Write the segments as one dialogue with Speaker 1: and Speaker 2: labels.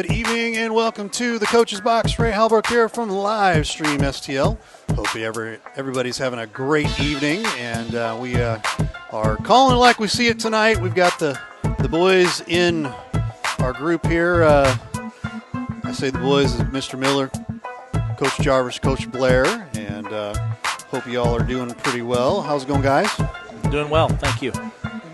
Speaker 1: Good evening and welcome to the Coach's Box. Ray Halbrook here from Live Stream STL. Hope everybody's having a great evening, and we are calling it like we see it tonight. We've got the boys in our group here. I say the boys is Mr. Miller, Coach Jarvis, Coach Blair, and hope you all are doing pretty well. How's it going, guys?
Speaker 2: Doing well, thank you.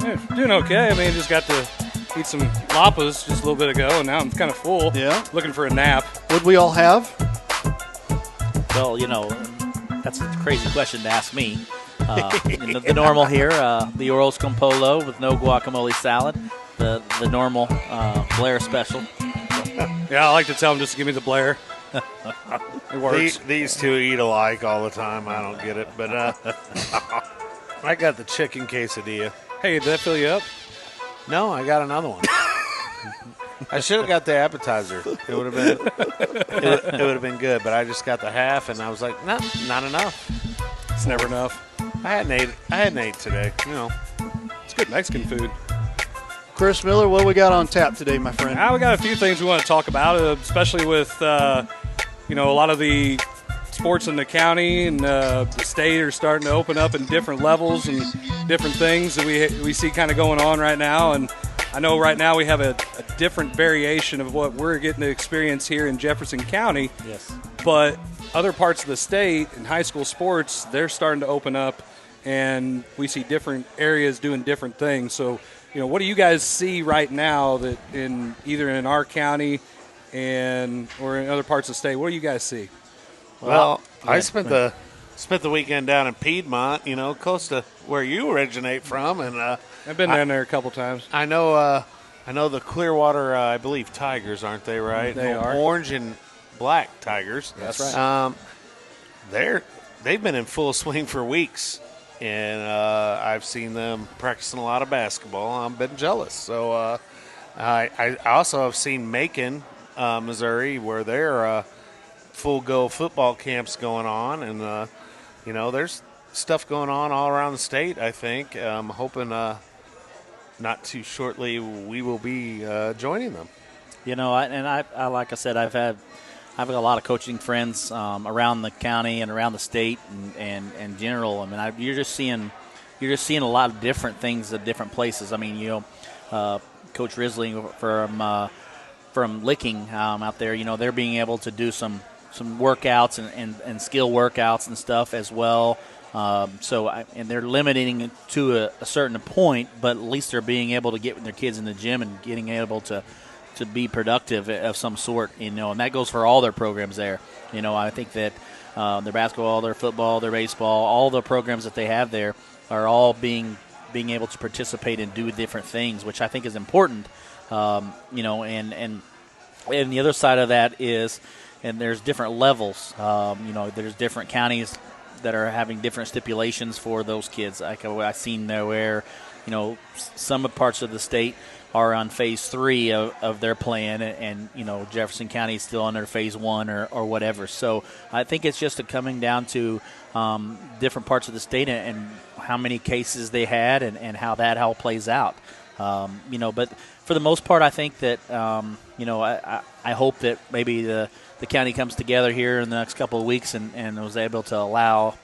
Speaker 3: Yeah, doing okay. I mean, just got to eat some lapas just a little bit ago, and now I'm kind of full.
Speaker 1: Yeah.
Speaker 3: Looking for a nap.
Speaker 1: What'd we all have?
Speaker 2: Well, that's a crazy question to ask me. The normal here, the Orals con Polo with no guacamole salad, the normal Blair special.
Speaker 3: Yeah, I like to tell them just to give me the Blair. It works.
Speaker 4: These two eat alike all the time. I don't get it, but I got the chicken quesadilla.
Speaker 3: Hey, did that fill you up?
Speaker 4: No, I got another one. I should have got the appetizer. It would have been good, but I just got the half, and I was like, no, not enough.
Speaker 3: It's never enough.
Speaker 4: I hadn't ate today.
Speaker 3: It's good Mexican food.
Speaker 1: Chris Miller, what we got on tap today, my friend?
Speaker 3: We got a few things we want to talk about, especially with a lot of the sports in the county and the state are starting to open up in different levels and different things that we see kind of going on right now. And I know right now we have a different variation of what we're getting to experience here in Jefferson County.
Speaker 2: Yes.
Speaker 3: But other parts of the state and high school sports, they're starting to open up, and we see different areas doing different things. So, what do you guys see right now that either in our county or in other parts of the state? What do you guys see?
Speaker 4: Well, I spent the weekend down in Piedmont, close to where you originate from, and
Speaker 3: I've been down there a couple times.
Speaker 4: I know the Clearwater, I believe Tigers, aren't they? Right?
Speaker 3: They are.
Speaker 4: Orange and black Tigers.
Speaker 3: That's right.
Speaker 4: They've been in full swing for weeks, and I've seen them practicing a lot of basketball. I've been jealous. So I also have seen Macon, Missouri, where they're full-go football camps going on, and there's stuff going on all around the state. I think I'm hoping not too shortly we will be joining them.
Speaker 2: I like I said, I've got a lot of coaching friends around the county and around the state and in general. I mean, you're just seeing a lot of different things at different places. I mean, Coach Risley from Licking out there, they're being able to do some workouts and skill workouts and stuff as well. And they're limiting it to a certain point, but at least they're being able to get their kids in the gym and getting able to be productive of some sort, and that goes for all their programs there. I think that their basketball, their football, their baseball, all the programs that they have there are all being able to participate and do different things, which I think is important. And the other side of that is, and there's different levels. There's different counties that are having different stipulations for those kids. Like I've seen there where, some parts of the state are on phase 3 of their plan, and Jefferson County is still under phase 1 or whatever. So I think it's just coming down to different parts of the state and how many cases they had and how that all plays out. But for the most part, I think that I hope that maybe the county comes together here in the next couple of weeks and was able to allow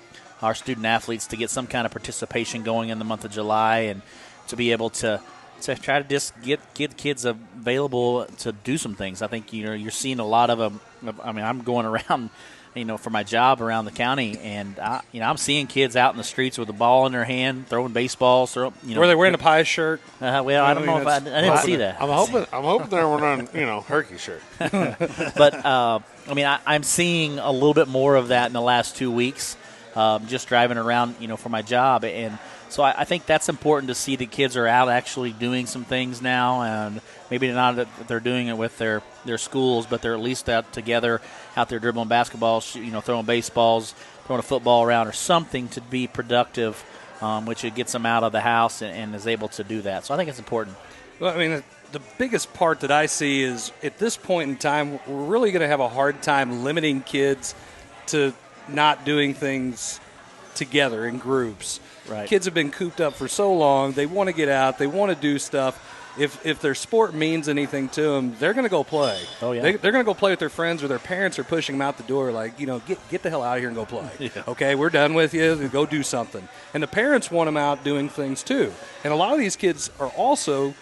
Speaker 2: our student athletes to get some kind of participation going in the month of July, and to be able to try to just get kids available to do some things. I think you're seeing a lot of them. I mean, I'm going around, for my job around the county, and I'm seeing kids out in the streets with a ball in their hand, throwing baseballs. Were
Speaker 3: they wearing a pie shirt?
Speaker 2: Well, I don't know if I didn't see that.
Speaker 4: I'm hoping they were on Herky shirt.
Speaker 2: But I'm seeing a little bit more of that in the last 2 weeks, just driving around, for my job. And so I think that's important to see the kids are out actually doing some things now, and maybe not that they're doing it with their schools, but they're at least out together, out there dribbling basketballs, throwing baseballs, throwing a football around or something to be productive, which it gets them out of the house and is able to do that. So I think it's important.
Speaker 3: Well, I mean, the biggest part that I see is at this point in time, we're really going to have a hard time limiting kids to not doing things together in groups.
Speaker 2: Right.
Speaker 3: Kids have been cooped up for so long. They want to get out. They want to do stuff. if their sport means anything to them, they're going to go play.
Speaker 2: Oh, yeah.
Speaker 3: They're going to go play with their friends, or their parents are pushing them out the door like, get the hell out of here and go play.
Speaker 2: Yeah.
Speaker 3: Okay, we're done with you. Go do something. And the parents want them out doing things too. And a lot of these kids are also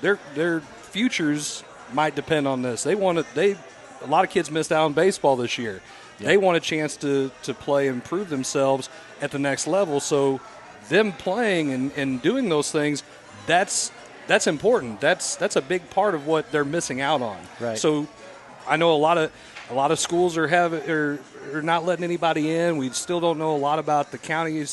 Speaker 3: their futures might depend on this. A lot of kids missed out on baseball this year. Yeah. They want a chance to play and prove themselves at the next level. So them playing and doing those things, that's important. That's a big part of what they're missing out on.
Speaker 2: Right.
Speaker 3: So I know a lot of schools are not letting anybody in. We still don't know a lot about the county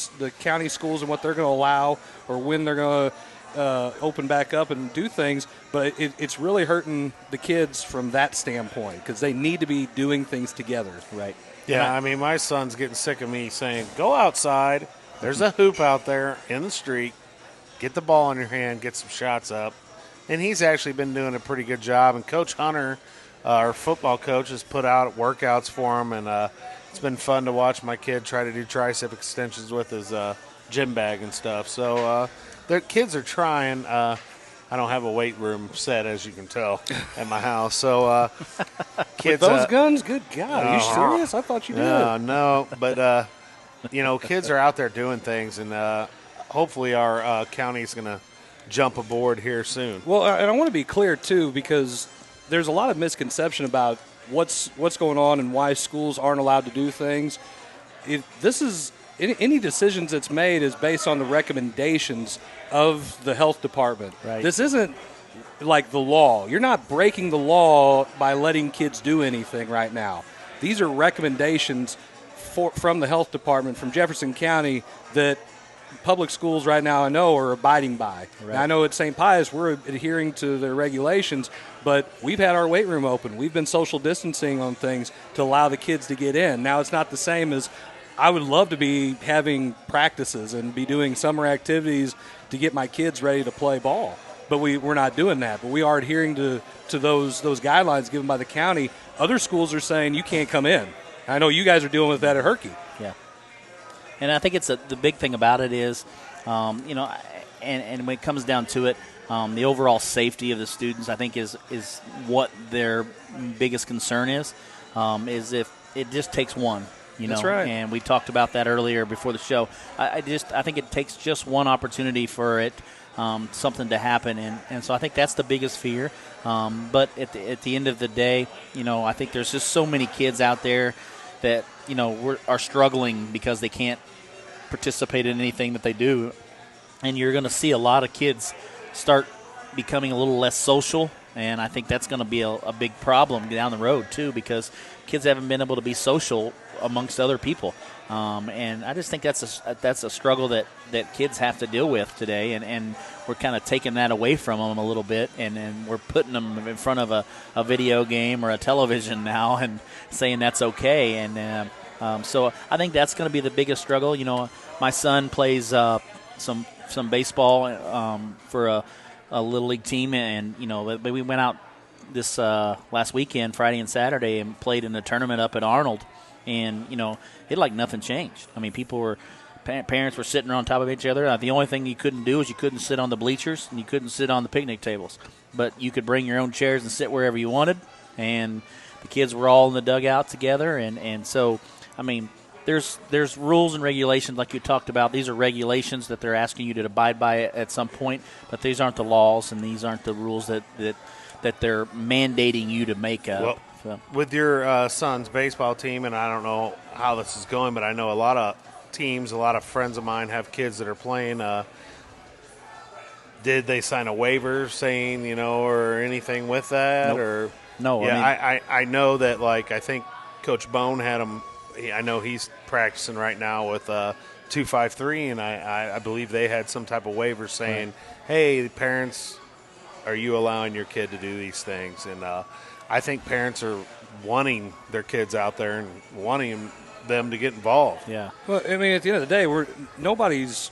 Speaker 3: schools and what they're going to allow or when they're going to open back up and do things. But it's really hurting the kids from that standpoint because they need to be doing things together.
Speaker 2: Right.
Speaker 4: Yeah, I mean, my son's getting sick of me saying, go outside. There's a hoop out there in the street. Get the ball in your hand, get some shots up. And he's actually been doing a pretty good job. And Coach Hunter, our football coach, has put out workouts for him. And it's been fun to watch my kid try to do tricep extensions with his gym bag and stuff. So their kids are trying. I don't have a weight room set, as you can tell, at my house. So kids,
Speaker 3: with those guns, good God, are you serious? I thought you did.
Speaker 4: No, but kids are out there doing things, and hopefully our county's going to jump aboard here soon.
Speaker 3: Well, and I want to be clear too, because there's a lot of misconception about what's going on and why schools aren't allowed to do things. Any decisions that's made is based on the recommendations of the health department.
Speaker 2: Right.
Speaker 3: This isn't like the law. You're not breaking the law by letting kids do anything right now. These are recommendations from the health department, from Jefferson County, that public schools right now I know are abiding by.
Speaker 2: Right.
Speaker 3: I know at St. Pius we're adhering to their regulations, but we've had our weight room open. We've been social distancing on things to allow the kids to get in. Now it's not the same as I would love to be having practices and be doing summer activities to get my kids ready to play ball. But we're not doing that. But we are adhering to those guidelines given by the county. Other schools are saying you can't come in. I know you guys are dealing with that at Herky.
Speaker 2: Yeah. And I think the big thing about it is, and when it comes down to it, the overall safety of the students, I think, is what their biggest concern is if it just takes one.
Speaker 3: That's right.
Speaker 2: And we talked about that earlier before the show. I think it takes just one opportunity for it, something to happen, and so I think that's the biggest fear. But at the end of the day, I think there's just so many kids out there that are struggling because they can't participate in anything that they do, and you're going to see a lot of kids start becoming a little less social. And I think that's going to be a big problem down the road, too, because kids haven't been able to be social amongst other people. And I just think that's a struggle that kids have to deal with today. And we're kind of taking that away from them a little bit. And we're putting them in front of a video game or a television now and saying that's okay. And so I think that's going to be the biggest struggle. My son plays some baseball for a little league team, and we went out this last weekend, Friday and Saturday, and played in a tournament up at Arnold, and it like nothing changed. I mean, parents were sitting on top of each other. The only thing you couldn't do is you couldn't sit on the bleachers and you couldn't sit on the picnic tables, but you could bring your own chairs and sit wherever you wanted. And the kids were all in the dugout together, and so I mean, There's rules and regulations like you talked about. These are regulations that they're asking you to abide by at some point, but these aren't the laws and these aren't the rules that they're mandating you to make up.
Speaker 4: Well,
Speaker 2: so.
Speaker 4: With your son's baseball team, and I don't know how this is going, but I know a lot of teams, a lot of friends of mine have kids that are playing. Did they sign a waiver saying, or anything with that?
Speaker 2: Nope.
Speaker 4: Or
Speaker 2: No.
Speaker 4: Yeah, I know that, I think Coach Bone had him. I know he's practicing right now with 253, and I believe they had some type of waiver saying, right, hey, parents, are you allowing your kid to do these things? And I think parents are wanting their kids out there and wanting them to get involved.
Speaker 2: Yeah.
Speaker 3: Well, I mean, at the end of the day, nobody's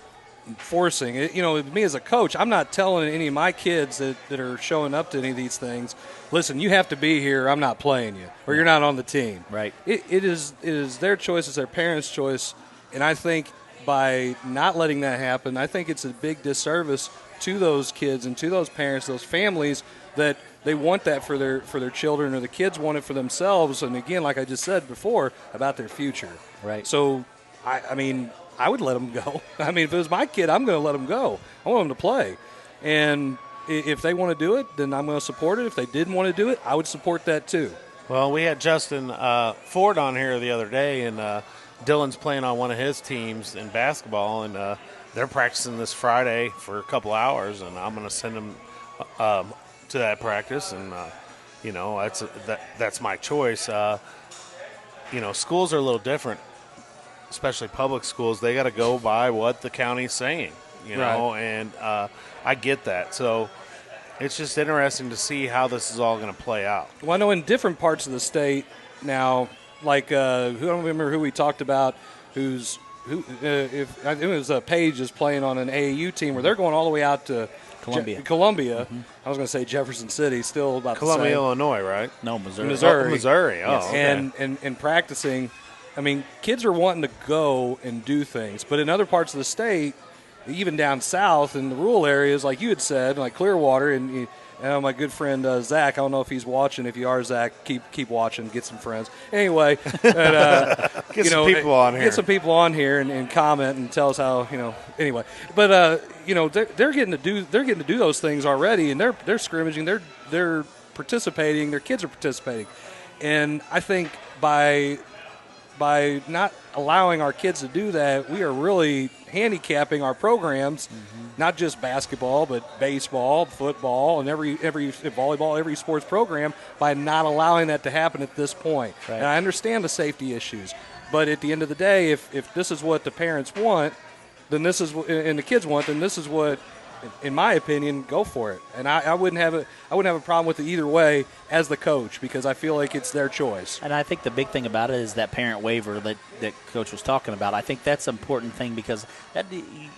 Speaker 3: forcing it. Me as a coach, I'm not telling any of my kids that are showing up to any of these things, listen, you have to be here, I'm not playing you, or you're not on the team.
Speaker 2: Right.
Speaker 3: It is their choice, it's their parents' choice, and I think by not letting that happen, I think it's a big disservice to those kids and to those parents, those families that they want that for their children, or the kids want it for themselves. And again, like I just said before, about their future.
Speaker 2: Right.
Speaker 3: So, I mean, I would let them go. I mean, if it was my kid, I'm going to let them go. I want them to play. And if they want to do it, then I'm going to support it. If they didn't want to do it, I would support that too.
Speaker 4: Well, we had Justin Ford on here the other day, and Dylan's playing on one of his teams in basketball, and they're practicing this Friday for a couple hours, and I'm going to send them to that practice, and that's my choice. Schools are a little different, especially public schools. They got to go by what the county's saying,
Speaker 3: Right.
Speaker 4: and I get that. So it's just interesting to see how this is all going to play out.
Speaker 3: Well, I know in different parts of the state now, like I don't remember who we talked about, if I think it was Page is playing on an AAU team where they're going all the way out to
Speaker 2: Columbia.
Speaker 3: Columbia. I was going to say Jefferson City, still about
Speaker 4: Columbia,
Speaker 3: the same.
Speaker 4: Illinois, right?
Speaker 2: No, Missouri.
Speaker 3: Missouri.
Speaker 4: Missouri. Oh,
Speaker 2: Yes.
Speaker 4: okay.
Speaker 3: And practicing. I mean, kids are wanting to go and do things, but in other parts of the state, even down south in the rural areas, like you had said, like Clearwater, and my good friend Zach. I don't know if he's watching. If you are, Zach, keep watching. Get some friends. Anyway,
Speaker 4: Get some people on here.
Speaker 3: Get some people on here and comment and tell us how Anyway, but they're getting to do those things already, and they're scrimmaging. They're participating. Their kids are participating, and I think by not allowing our kids to do that, we are really handicapping our programs, not just basketball, but baseball, football, and every volleyball, every sports program, by not allowing that to happen at this point.
Speaker 2: Right.
Speaker 3: And I understand the safety issues, but at the end of the day, if this is what the parents want, then this is and the kids want, then this is what, in my opinion, go for it. And I wouldn't have a problem with it either way as the coach, because I feel like it's their choice.
Speaker 2: And I think the big thing about it is that parent waiver that Coach was talking about. I think that's an important thing, because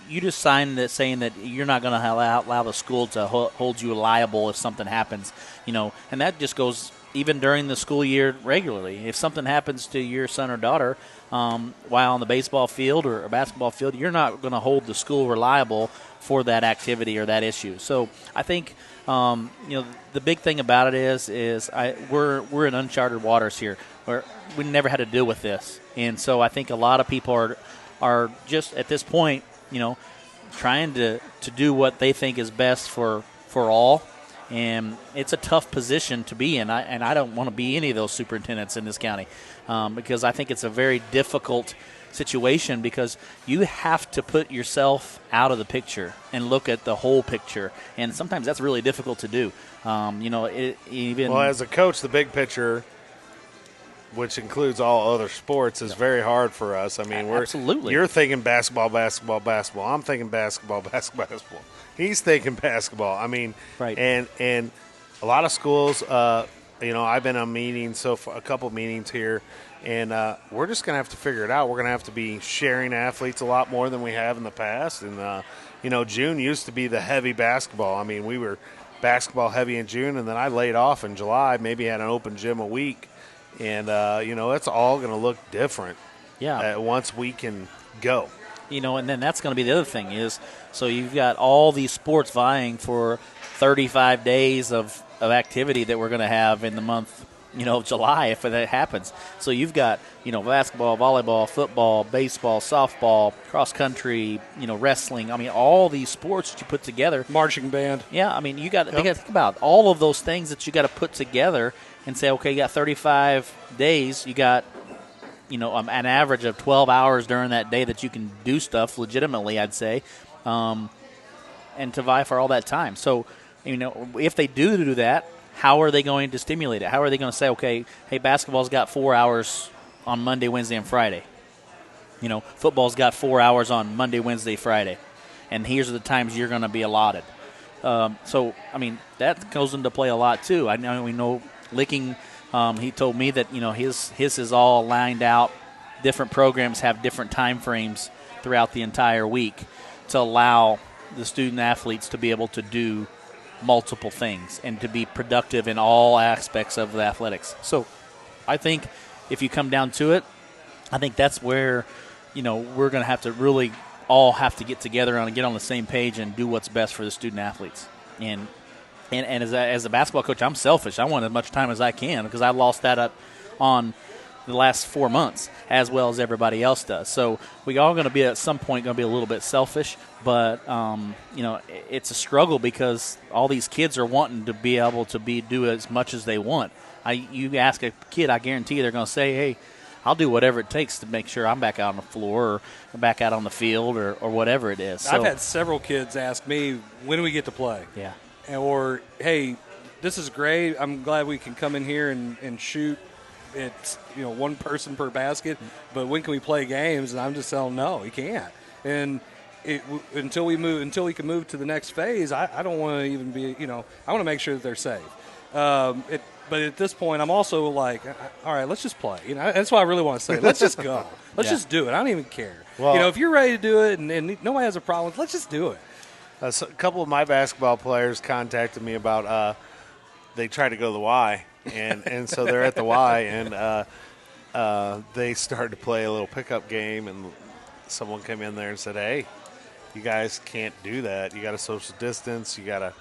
Speaker 2: you just signed that saying that you're not going to allow the school to hold you liable if something happens, and that just goes even during the school year regularly. If something happens to your son or daughter while on the baseball field or a basketball field, you're not going to hold the school reliable for that activity or that issue. So I think the big thing about it is we're in uncharted waters here, where we never had to deal with this, and so I think a lot of people are just at this point, trying to do what they think is best for all. And it's a tough position to be in, and I don't want to be any of those superintendents in this county, because I think it's a very difficult situation, because you have to put yourself out of the picture and look at the whole picture, and sometimes that's really difficult to do.
Speaker 4: As a coach, the big picture, which includes all other sports, is very hard for us. I mean,
Speaker 2: absolutely.
Speaker 4: You're thinking basketball. I'm thinking basketball. He's thinking basketball. I mean,
Speaker 2: right.
Speaker 4: And a lot of schools, I've been on meetings, a couple meetings here, and we're just going to have to figure it out. We're going to have to be sharing athletes a lot more than we have in the past. And, June used to be the heavy basketball. I mean, we were basketball heavy in June, and then I laid off in July, maybe had an open gym a week. And, it's all going to look different once we can go.
Speaker 2: And then that's going to be the other thing is, so you've got all these sports vying for 35 days of activity that we're going to have in the month, of July, if that happens. So you've got, basketball, volleyball, football, baseball, softball, cross country, wrestling. I mean, all these sports that you put together.
Speaker 3: Marching band.
Speaker 2: Yeah, I mean, you got to think about all of those things that you got to put together and say, okay, you got 35 days, you got an average of 12 hours during that day that you can do stuff legitimately, I'd say, and to vie for all that time. So, if they do that, how are they going to stimulate it? How are they going to say, okay, hey, basketball's got 4 hours on Monday, Wednesday, and Friday. Football's got 4 hours on Monday, Wednesday, Friday. And here's the times you're going to be allotted. So, I mean, that goes into play a lot, too. I know we know Licking, he told me that, his is all lined out. Different programs have different time frames throughout the entire week to allow the student athletes to be able to do multiple things and to be productive in all aspects of the athletics. So I think if you come down to it, I think that's where we're going to have to really all have to get together and get on the same page and do what's best for the student athletes. And as a basketball coach, I'm selfish. I want as much time as I can because I lost that up on the last 4 months as well as everybody else does. So we all going to be at some point going to be a little bit selfish, but it's a struggle because all these kids are wanting to be able to do as much as they want. You ask a kid, I guarantee they're going to say, hey, I'll do whatever it takes to make sure I'm back out on the floor or back out on the field or whatever it is. So,
Speaker 3: I've had several kids ask me, when do we get to play?
Speaker 2: Yeah.
Speaker 3: Or, hey, this is great. I'm glad we can come in here and shoot. It's, one person per basket, but when can we play games? And I'm just telling them, no, you can't. And until we can move to the next phase, I don't want to even be, I want to make sure that they're safe. But at this point, I'm also like, all right, let's just play. That's what I really want to say. Let's just go. Let's just do it. I don't even care.
Speaker 4: Well,
Speaker 3: if you're ready to do it and nobody has a problem, let's just do it.
Speaker 4: A couple of my basketball players contacted me about they tried to go to the Y, and so they're at the Y, and they started to play a little pickup game, and someone came in there and said, hey, you guys can't do that. You got to social distance. You got to,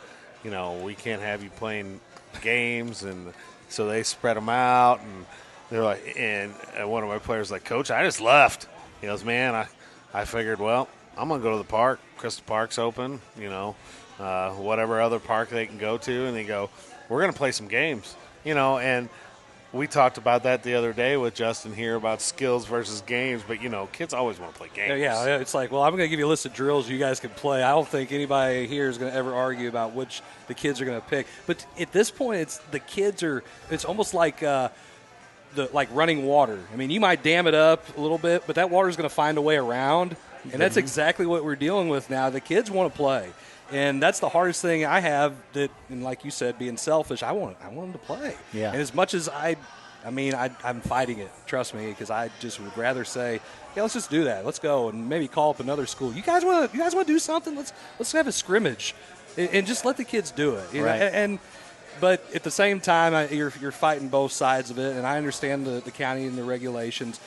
Speaker 4: we can't have you playing games. And so they spread them out, and they're like, and one of my players was like, Coach, I just left. He goes, man, I figured, well, I'm going to go to the park. Crystal Park's open, whatever other park they can go to. And they go, we're going to play some games, and we talked about that the other day with Justin here about skills versus games. But, kids always want to play games.
Speaker 3: Yeah, it's like, well, I'm going to give you a list of drills you guys can play. I don't think anybody here is going to ever argue about which the kids are going to pick. But at this point, it's almost like like running water. I mean, you might dam it up a little bit, but that water is going to find a way around. And that's exactly what we're dealing with now. The kids want to play. And that's the hardest thing I have and like you said, being selfish, I want them to play.
Speaker 2: Yeah.
Speaker 3: And as much as I'm fighting it, trust me, because I just would rather say, yeah, let's just do that. Let's go and maybe call up another school. You guys want to do something? Let's have a scrimmage and just let the kids do it.
Speaker 2: Right.
Speaker 3: But at the same time, you're fighting both sides of it, and I understand the county and the regulations.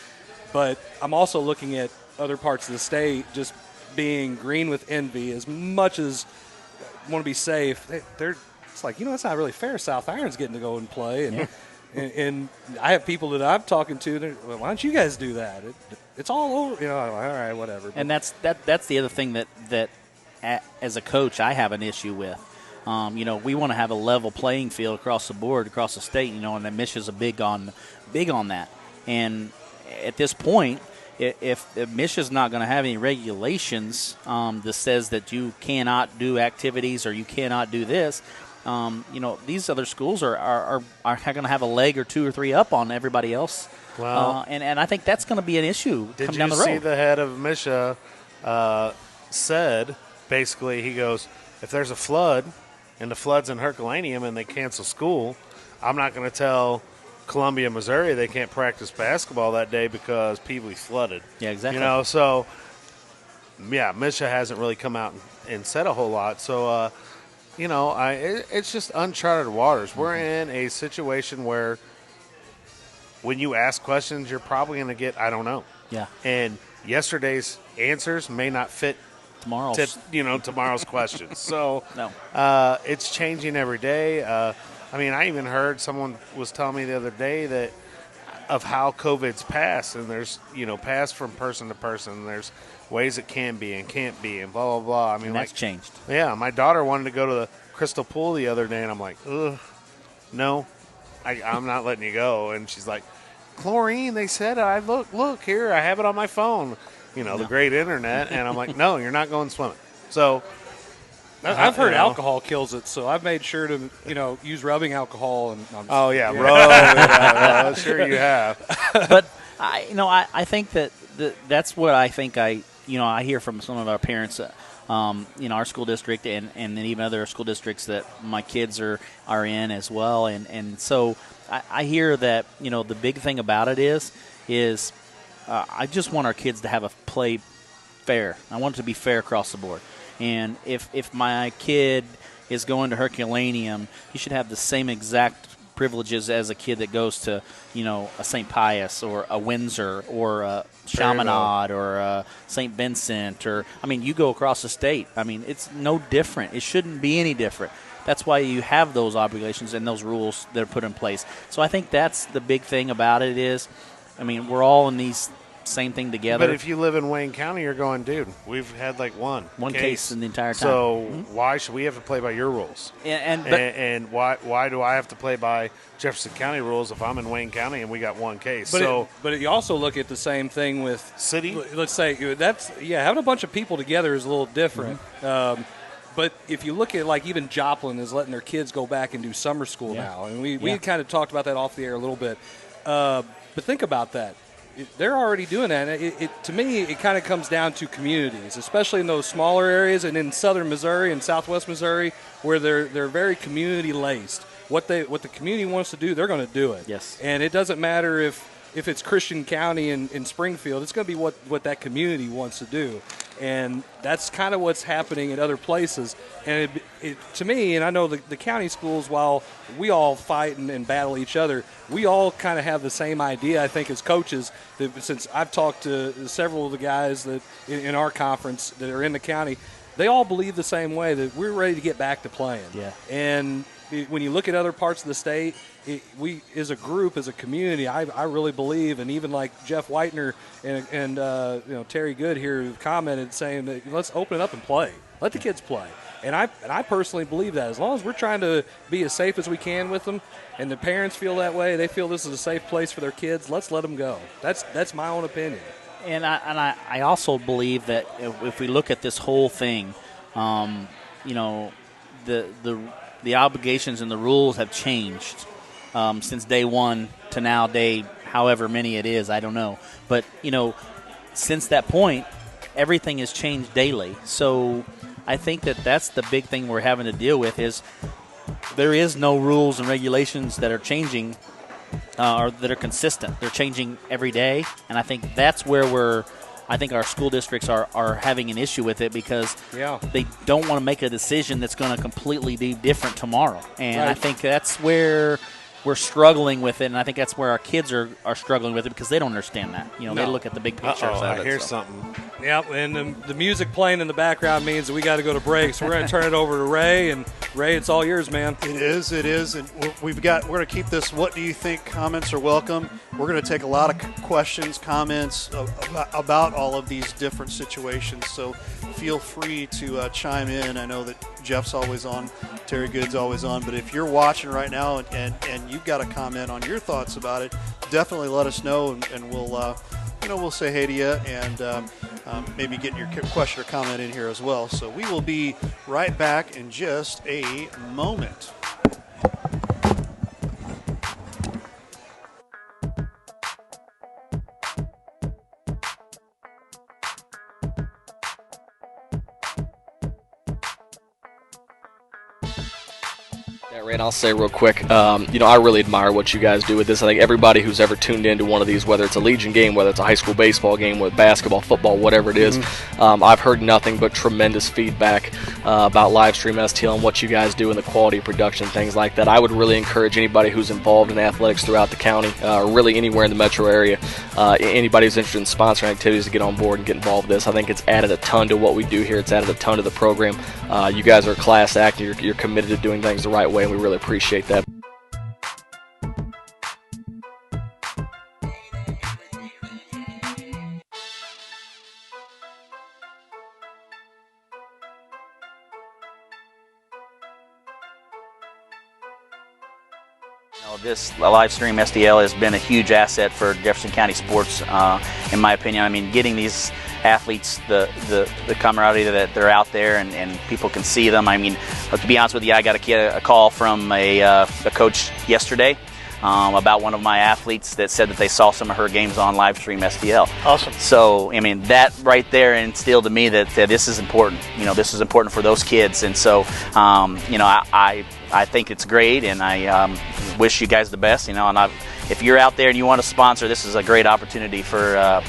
Speaker 3: But I'm also looking at other parts of the state just being green with envy as much as want to be safe. It's like, it's not really fair. South Iron's getting to go and play. And I have people that I'm talking to, well, why don't you guys do that? It's all over. All right, whatever.
Speaker 2: And that's the other thing that as a coach I have an issue with. We want to have a level playing field across the board, across the state, and the Misha's big on that. And at this point, if Misha's not going to have any regulations that says that you cannot do activities or you cannot do this, these other schools are going to have a leg or two or three up on everybody else.
Speaker 4: Well,
Speaker 2: and I think that's going to be an issue coming down the road.
Speaker 4: Did you see the head of Misha said, basically, he goes, if there's a flood and the flood's in Herculaneum and they cancel school, I'm not going to tell Columbia, Missouri, they can't practice basketball that day because Peebley's flooded.
Speaker 2: Yeah, exactly.
Speaker 4: So, yeah, Misha hasn't really come out and said a whole lot. So, it's just uncharted waters. We're in a situation where when you ask questions, you're probably going to get, I don't know.
Speaker 2: Yeah.
Speaker 4: And yesterday's answers may not fit tomorrow's questions. So,
Speaker 2: no.
Speaker 4: It's changing every day. I even heard someone was telling me the other day of how COVID's passed, and there's, passed from person to person. There's ways it can be and can't be, and blah, blah, blah.
Speaker 2: That's changed.
Speaker 4: Yeah, my daughter wanted to go to the Crystal Pool the other day, and I'm like, ugh, no, I'm not letting you go. And she's like, chlorine, they said, look here, I have it on my phone, the great internet. And I'm like, no, you're not going swimming. So
Speaker 3: I've heard alcohol kills it, so I've made sure to, use rubbing alcohol.
Speaker 4: Rub it out. Sure you have.
Speaker 2: But I think that's what I think I hear from some of our parents, our school district and then even other school districts that my kids are in as well. And so I hear that, the big thing about it is I just want our kids to have a play fair. I want it to be fair across the board. And if my kid is going to Herculaneum, he should have the same exact privileges as a kid that goes to, a St. Pius or a Windsor or Chaminade or St. Vincent, or I mean, you go across the state. I mean, it's no different. It shouldn't be any different. That's why you have those obligations and those rules that are put in place. So I think that's the big thing about it is, I mean, we're all in these same thing together.
Speaker 4: But if you live in Wayne County, you're going, dude, we've had like one
Speaker 2: case in the entire time.
Speaker 4: So why should we have to play by your rules? And why do I have to play by Jefferson County rules if I'm in Wayne County and we got one case?
Speaker 3: But you also look at the same thing with
Speaker 4: city.
Speaker 3: Let's say having a bunch of people together is a little different. But if you look at, like, even Joplin is letting their kids go back and do summer school now. And we kind of talked about that off the air a little bit. But think about that. They're already doing that. To me, it kind of comes down to communities, especially in those smaller areas and in southern Missouri and southwest Missouri, where they're very community-laced. What the community wants to do, they're going to do it.
Speaker 2: Yes.
Speaker 3: And it doesn't matter if it's Christian County in Springfield. It's going to be what that community wants to do. And that's kind of what's happening in other places. And to me, and I know the county schools, while we all fight and battle each other, we all kind of have the same idea, I think, as coaches. Since I've talked to several of the guys that in our conference that are in the county, they all believe the same way, that we're ready to get back to playing.
Speaker 2: Yeah.
Speaker 3: And when you look at other parts of the state, we as a group, as a community, I really believe, and even like Jeff Whitener and Terry Good here commented saying that let's open it up and play. Let the kids play. And I personally believe that as long as we're trying to be as safe as we can with them, and the parents feel that way, they feel this is a safe place for their kids, let's let them go. That's my own opinion.
Speaker 2: And I also believe that if we look at this whole thing, the obligations and the rules have changed since day one to now, day however many it is, I don't know. But, since that point, everything has changed daily. So I think that's the big thing we're having to deal with is there is no rules and regulations that are changing or that are consistent. They're changing every day, and I think that's where I think our school districts are having an issue with it because they don't want to make a decision that's going to completely be different tomorrow. And I think that's where we're struggling with it, and I think that's where our kids are struggling with it because they don't understand that. They look at the big picture.
Speaker 4: I hear something.
Speaker 3: Yep, and the music playing in the background means that we got to go to break. So we're going to turn it over to Ray, and Ray, it's all yours, man.
Speaker 1: It is, and we're going to keep this. What do you think? Comments are welcome. We're going to take a lot of questions, comments about all of these different situations. So feel free to chime in. I know that Jeff's always on, Terry Good's always on, but if you're watching right now and you've got a comment on your thoughts about it, definitely let us know, and we'll say hey to you and maybe get your question or comment in here as well. So we will be right back in just a moment.
Speaker 5: And I'll say real quick, I really admire what you guys do with this. I think everybody who's ever tuned into one of these, whether it's a Legion game, whether it's a high school baseball game, with basketball, football, whatever it is, I've heard nothing but tremendous feedback about Livestream STL and what you guys do and the quality of production, things like that. I would really encourage anybody who's involved in athletics throughout the county, really anywhere in the metro area, anybody who's interested in sponsoring activities to get on board and get involved with this. I think it's added a ton to what we do here. It's added a ton to the program. You guys are a class act. You're committed to doing things the right way, and we really appreciate that.
Speaker 2: This Livestream STL has been a huge asset for Jefferson County sports, in my opinion. I mean, getting these athletes the camaraderie that they're out there and people can see them. I mean, to be honest with you, I got a call from a coach yesterday about one of my athletes that said that they saw some of her games on Livestream STL.
Speaker 1: Awesome.
Speaker 2: So, I mean, that right there instilled to me that this is important. This is important for those kids. And so, I think it's great, and I wish you guys the best. And if you're out there and you want to sponsor, this is a great opportunity for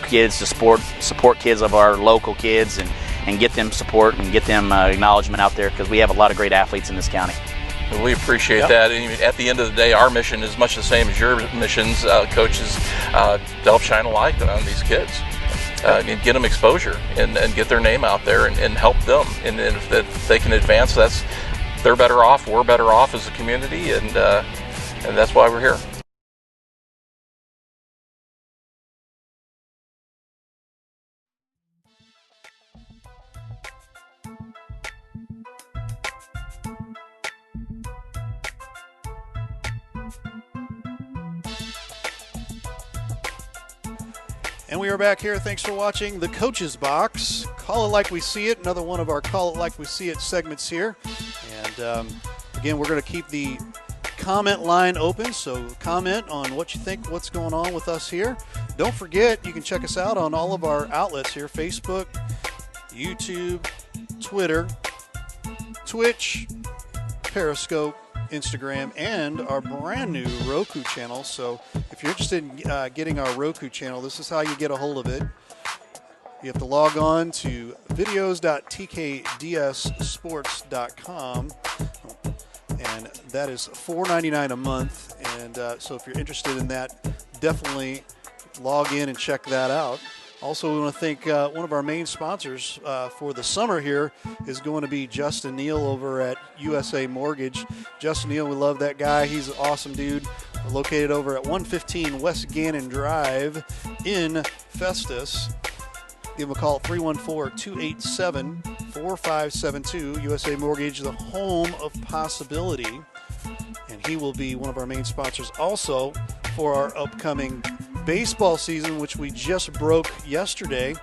Speaker 2: kids to support kids of our local kids and get them support and get them acknowledgement out there because we have a lot of great athletes in this county.
Speaker 6: We appreciate that. And at the end of the day, our mission is much the same as your missions, coaches, to help shine a light on these kids. And get them exposure and get their name out there and help them. And if they can advance, they're better off. We're better off as a community, and that's why we're here.
Speaker 1: And we are back here. Thanks for watching the Coach's Box. Call it like we see it. Another one of our Call It Like We See It segments here. And again, we're going to keep the comment line open. So comment on what you think, what's going on with us here. Don't forget, you can check us out on all of our outlets here. Facebook, YouTube, Twitter, Twitch, Periscope, Instagram, and our brand new Roku channel. So if you're interested in getting our Roku channel, this is how you get a hold of it. You have to log on to videos.tkdssports.com, and that is $4.99 a month. And so if you're interested in that, definitely log in and check that out. Also, we want to thank one of our main sponsors for the summer here is going to be Justin Neal over at USA Mortgage. Justin Neal, we love that guy. He's an awesome dude. Located over at 115 West Gannon Drive in Festus. Give him a call at 314-287-4572. USA Mortgage, the home of possibility. And he will be one of our main sponsors also for our upcoming baseball season, which we just broke yesterday.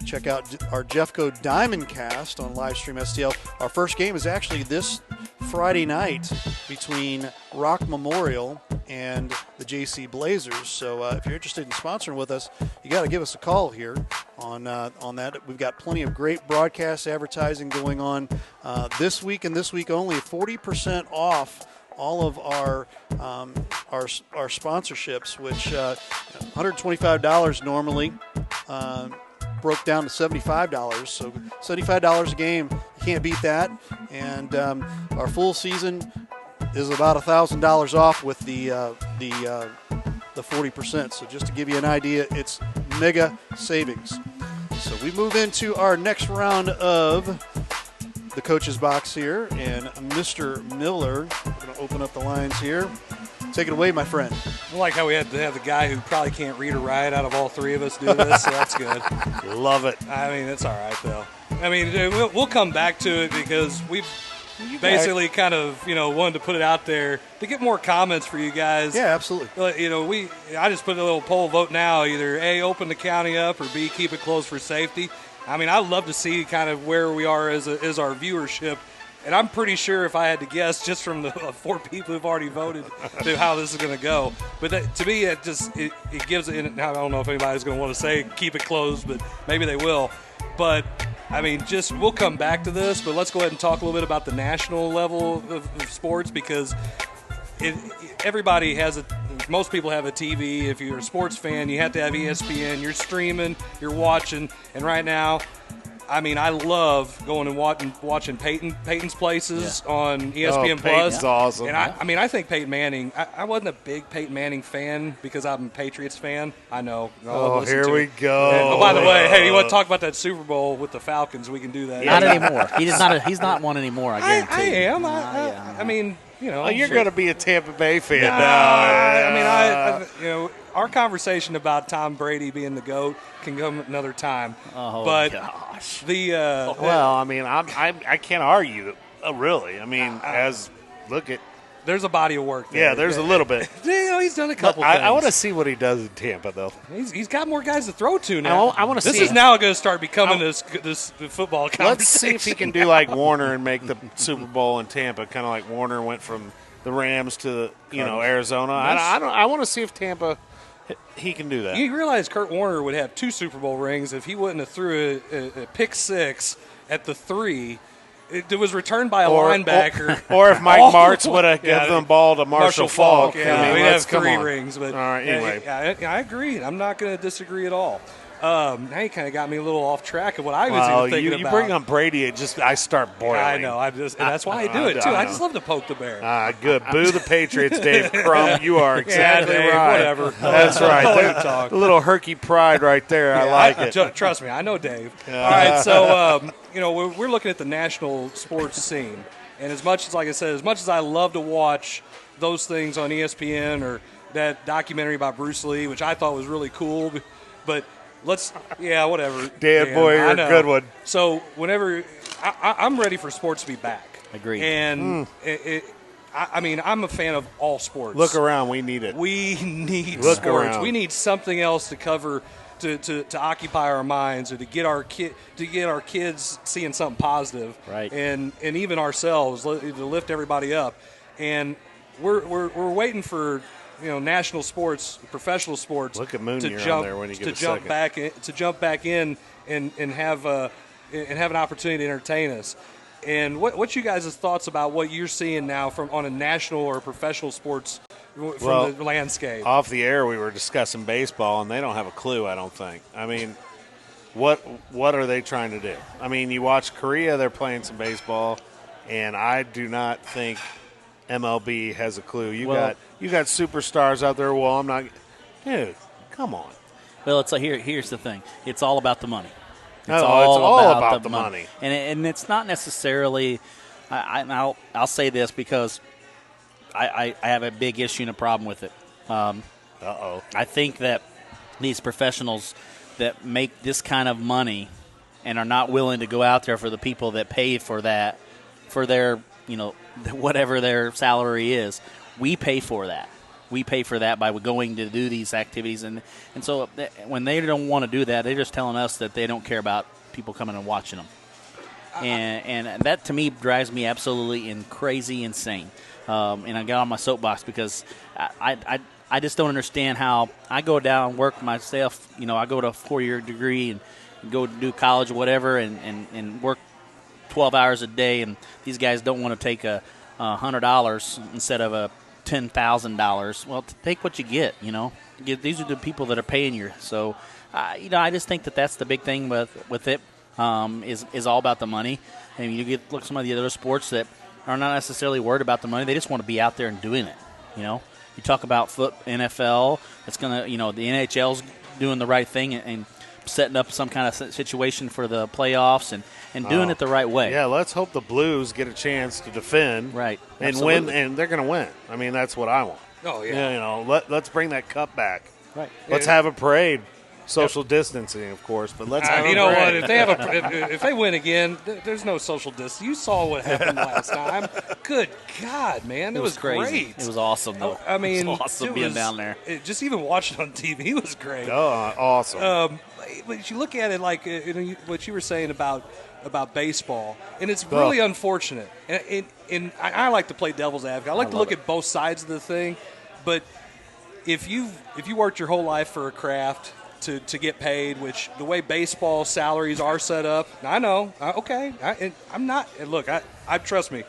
Speaker 1: Check out our Jeffco Diamond Cast on Livestream STL. Our first game is actually this Friday night between Rock Memorial and the JC Blazers. So if you're interested in sponsoring with us, you got to give us a call here on that. We've got plenty of great broadcast advertising going on this week and this week only. 40% off all of our sponsorships, which $125 normally broke down to $75. So $75 a game, you can't beat that. And our full season is about $1,000 off with the 40%. So just to give you an idea, it's mega savings. So we move into our next round of the Coach's Box here, and Mr. Miller, we're going to open up the lines here. Take it away, my friend.
Speaker 3: I like how we had to have the guy who probably can't read or write out of all three of us do this, so that's good.
Speaker 4: Love it.
Speaker 3: I mean, it's all right, though. I mean, we'll come back to it because we've basically kind of, wanted to put it out there to get more comments for you guys.
Speaker 1: Yeah, absolutely.
Speaker 3: I just put a little poll vote now, either A, open the county up, or B, keep it closed for safety. I mean, I'd love to see kind of where we are as our viewership. And I'm pretty sure if I had to guess just from the 4 people who've already voted to how this is going to go. But to me, it gives it. I don't know if anybody's going to want to say keep it closed, but maybe they will. But, I mean, we'll come back to this, but let's go ahead and talk a little bit about the national level of sports because most people have a TV. If you're a sports fan, you have to have ESPN. You're streaming, you're watching, and right now, I mean, I love going and watching Peyton's Places on ESPN Plus.
Speaker 4: Peyton's awesome.
Speaker 3: And I think Peyton Manning. I wasn't a big Peyton Manning fan because I'm a Patriots fan. I know.
Speaker 4: Here we go.
Speaker 3: Oh, by the way, hey, you want to talk about that Super Bowl with the Falcons? We can do that.
Speaker 2: Not anymore. He's not one anymore. I guarantee.
Speaker 3: I am. I mean.
Speaker 4: You're going to be a Tampa Bay fan now.
Speaker 3: I mean, our conversation about Tom Brady being the GOAT can come another time.
Speaker 2: Oh,
Speaker 3: but
Speaker 2: gosh.
Speaker 4: I mean, I can't argue, really. I mean,
Speaker 3: there's a body of work there.
Speaker 4: Yeah, there's a little bit.
Speaker 3: He's done a couple things.
Speaker 4: I want to see what he does in Tampa, though.
Speaker 3: He's got more guys to throw to now.
Speaker 4: I want to see.
Speaker 3: This is now going to start becoming this football conversation.
Speaker 4: Let's see if he can do like Warner and make the Super Bowl in Tampa, kind of like Warner went from the Rams to Arizona. I want to see if Tampa he can do that.
Speaker 3: You realize Kurt Warner would have 2 Super Bowl rings if he wouldn't have threw a pick 6 at the 3. It was returned by a linebacker.
Speaker 4: Or if Mike Martz would have given the ball to Marshall Faulk.
Speaker 3: Yeah,
Speaker 4: I mean,
Speaker 3: we'd have 3
Speaker 4: on.
Speaker 3: rings. But
Speaker 4: all right, anyway.
Speaker 3: I agree. I'm not going to disagree at all. Now you kind of got me a little off track of what I was even thinking
Speaker 4: you
Speaker 3: about.
Speaker 4: bring on Brady, I start boiling.
Speaker 3: I know. And that's why I do it, too. I just love to poke the bear.
Speaker 4: Good. Boo the Patriots, Dave Crum. You are exactly
Speaker 3: Dave,
Speaker 4: right.
Speaker 3: whatever.
Speaker 4: That's right.
Speaker 3: Talk.
Speaker 4: A little herky pride right there. I like it.
Speaker 3: Trust me, I know Dave. All right, so we're looking at the national sports scene, and as much as, like I said, as much as I love to watch those things on ESPN or that documentary about Bruce Lee, which I thought was really cool, but whatever.
Speaker 4: Dan, boy, you're a good one.
Speaker 3: So whenever I'm ready for sports to be back.
Speaker 2: Agreed.
Speaker 3: And I'm a fan of all sports.
Speaker 4: Look around, we need it.
Speaker 3: We need
Speaker 4: Look
Speaker 3: sports.
Speaker 4: around.
Speaker 3: We need something else to cover to occupy our minds, or to get our kids seeing something positive,
Speaker 2: right?
Speaker 3: And even ourselves to lift everybody up. And we're waiting for national sports, professional sports.
Speaker 4: Look at Moon
Speaker 3: to
Speaker 4: here
Speaker 3: jump
Speaker 4: on there when you get
Speaker 3: to
Speaker 4: a
Speaker 3: jump
Speaker 4: second.
Speaker 3: back in and have an opportunity to entertain us. And what's you guys' thoughts about what you're seeing now on a national or professional sports from the landscape?
Speaker 4: Off the air, we were discussing baseball, and they don't have a clue, I don't think. I mean, what are they trying to do? I mean, you watch Korea, they're playing some baseball, and I do not think MLB has a clue. You got superstars out there. Well, I'm not – dude, come on.
Speaker 2: Well, it's here's the thing. It's all about the money.
Speaker 4: It's all about the money.
Speaker 2: And it's not necessarily I'll say this because I have a big issue and a problem with it. I think that these professionals that make this kind of money and are not willing to go out there for the people that pay for that, for their, whatever their salary is, we pay for that. We pay for that by going to do these activities. And so when they don't want to do that, they're just telling us that they don't care about people coming and watching them. And that, to me, drives me absolutely crazy insane. And I got on my soapbox because I just don't understand how I go down and work myself. I go to a 4-year degree and go do college or whatever and work 12 hours a day. And these guys don't want to take $100 instead of a $10,000. Well, take what you get. These are the people that are paying you. So, I just think that's the big thing with it. Is all about the money. I mean, you look at some of the other sports that are not necessarily worried about the money. They just want to be out there and doing it. You talk about NFL. It's gonna, the NHL's doing the right thing and setting up some kind of situation for the playoffs and doing it the right way.
Speaker 4: Yeah, let's hope the Blues get a chance to defend,
Speaker 2: right,
Speaker 4: and
Speaker 2: absolutely.
Speaker 4: win, and they're going to win. I mean, that's what I want.
Speaker 3: Oh yeah,
Speaker 4: let's bring that cup back.
Speaker 2: Right.
Speaker 4: Let's have a parade. Social distancing, of course, but let's have a parade.
Speaker 3: What? If they win again, there's no social distance. You saw what happened last time. Good God, man, it was
Speaker 2: crazy.
Speaker 3: Great.
Speaker 2: It was awesome, though.
Speaker 3: I mean,
Speaker 2: it was awesome being down there.
Speaker 3: Just even watching on TV was great.
Speaker 4: Oh, awesome.
Speaker 3: But you look at it like what you were saying about baseball, and it's really unfortunate. And I like to play devil's advocate. I like to look at both sides of the thing. But if you worked your whole life for a craft to get paid, which the way baseball salaries are set up, I know. Okay, I'm not. And look, I trust me.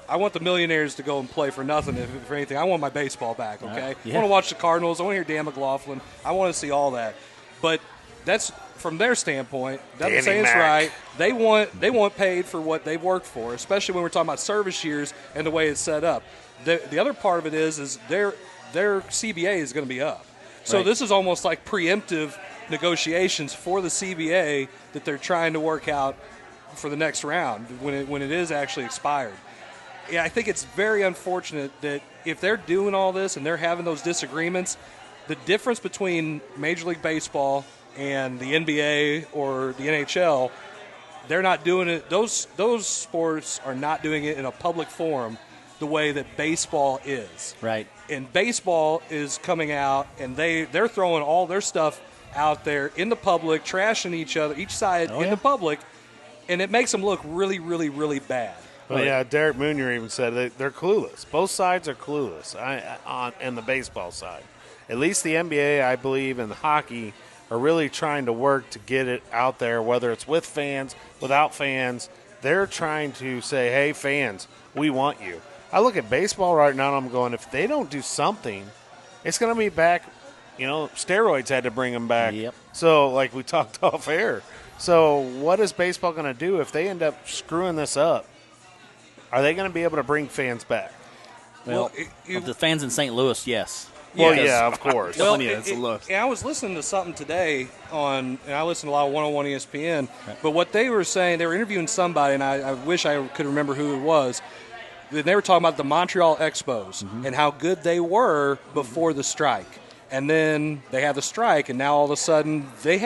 Speaker 3: I want the millionaires to go and play for nothing, for anything. I want my baseball back, okay?
Speaker 2: Yeah.
Speaker 3: I want to watch the Cardinals. I want to hear Dan McLaughlin. I want to see all that. But that's from their standpoint. Doesn't say it's right. They want paid for what they've worked for, especially when we're talking about service years and the way it's set up. The other part of it is their CBA is going to be up. So This is almost like preemptive negotiations for the CBA that they're trying to work out for the next round when it is actually expired. Yeah, I think it's very unfortunate that if they're doing all this and they're having those disagreements, the difference between Major League Baseball and the NBA or the NHL, they're not doing it. Those sports are not doing it in a public forum the way that baseball is.
Speaker 2: Right.
Speaker 3: And baseball is coming out and they're throwing all their stuff out there in the public, trashing each other, each side in the public, and it makes them look really, really, really bad.
Speaker 4: Well, yeah, Derek Moonier even said they're clueless. Both sides are clueless on the baseball side. At least the NBA, I believe, and the hockey are really trying to work to get it out there, whether it's with fans, without fans. They're trying to say, hey, fans, we want you. I look at baseball right now and I'm going, if they don't do something, it's going to be back steroids had to bring them back.
Speaker 2: Yep.
Speaker 4: So, like we talked off air. So, what is baseball going to do if they end up screwing this up? Are they going to be able to bring fans back?
Speaker 2: Well, of the fans in St. Louis, yes.
Speaker 4: Well,
Speaker 3: Yes.
Speaker 4: yeah, of course.
Speaker 3: Well,
Speaker 7: it's a look.
Speaker 3: I was listening to something today and I listen to a lot of 101 ESPN, but what they were saying, they were interviewing somebody, and I wish I could remember who it was. They were talking about the Montreal Expos and how good they were before the strike. And then they have the strike, and now all of a sudden they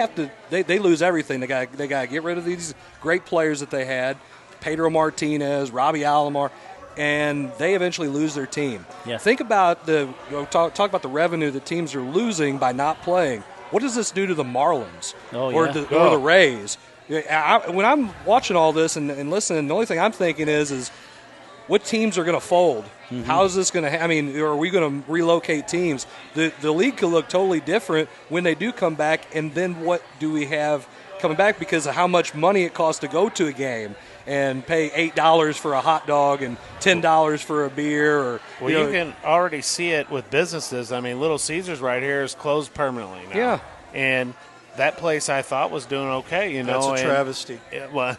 Speaker 3: lose everything. They got to get rid of these great players that they had, Pedro Martinez, Robbie Alomar, and they eventually lose their team.
Speaker 2: Yes.
Speaker 3: Think about talk about the revenue that teams are losing by not playing. What does this do to the Marlins or the Rays? When I'm watching all this and listening, the only thing I'm thinking is what teams are going to fold? Mm-hmm. How is this going to? I mean, are we going to relocate teams? The league could look totally different when they do come back. And then what do we have coming back because of how much money it costs to go to a game and pay $8 for a hot dog and $10 for a beer?
Speaker 4: You can already see it with businesses. I mean, Little Caesars right here is closed permanently now.
Speaker 3: Yeah.
Speaker 4: And that place I thought was doing okay,
Speaker 1: That's a travesty.
Speaker 4: Well,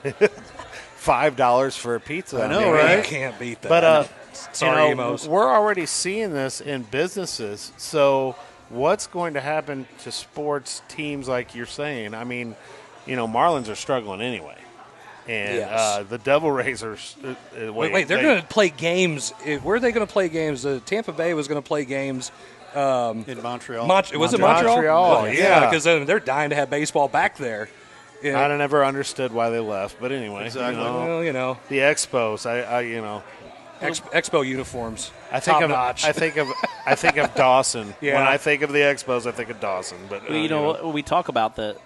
Speaker 4: $5 for a pizza.
Speaker 1: I know, right?
Speaker 3: You can't beat that.
Speaker 4: But
Speaker 3: sorry, Emos.
Speaker 4: we're already seeing this in businesses. So what's going to happen to sports teams like you're saying? I mean, Marlins are struggling anyway. And
Speaker 3: Yes.
Speaker 4: the Devil Rays are
Speaker 3: Wait, they're going to play games. Where are they going to play games? Tampa Bay was going to play games.
Speaker 1: In Montreal.
Speaker 3: Was it Montreal?
Speaker 4: Montreal,
Speaker 3: Oh,
Speaker 4: yeah.
Speaker 3: because they're dying to have baseball back there. Yeah.
Speaker 4: I never understood why they left, but anyway,
Speaker 1: Exactly.
Speaker 3: Well,
Speaker 4: the Expos.
Speaker 3: Expo uniforms.
Speaker 4: I think
Speaker 3: Top
Speaker 4: of
Speaker 3: notch.
Speaker 4: I think of Dawson.
Speaker 3: Yeah.
Speaker 4: When I think of the Expos, I think of Dawson. But
Speaker 2: Well, we talk about the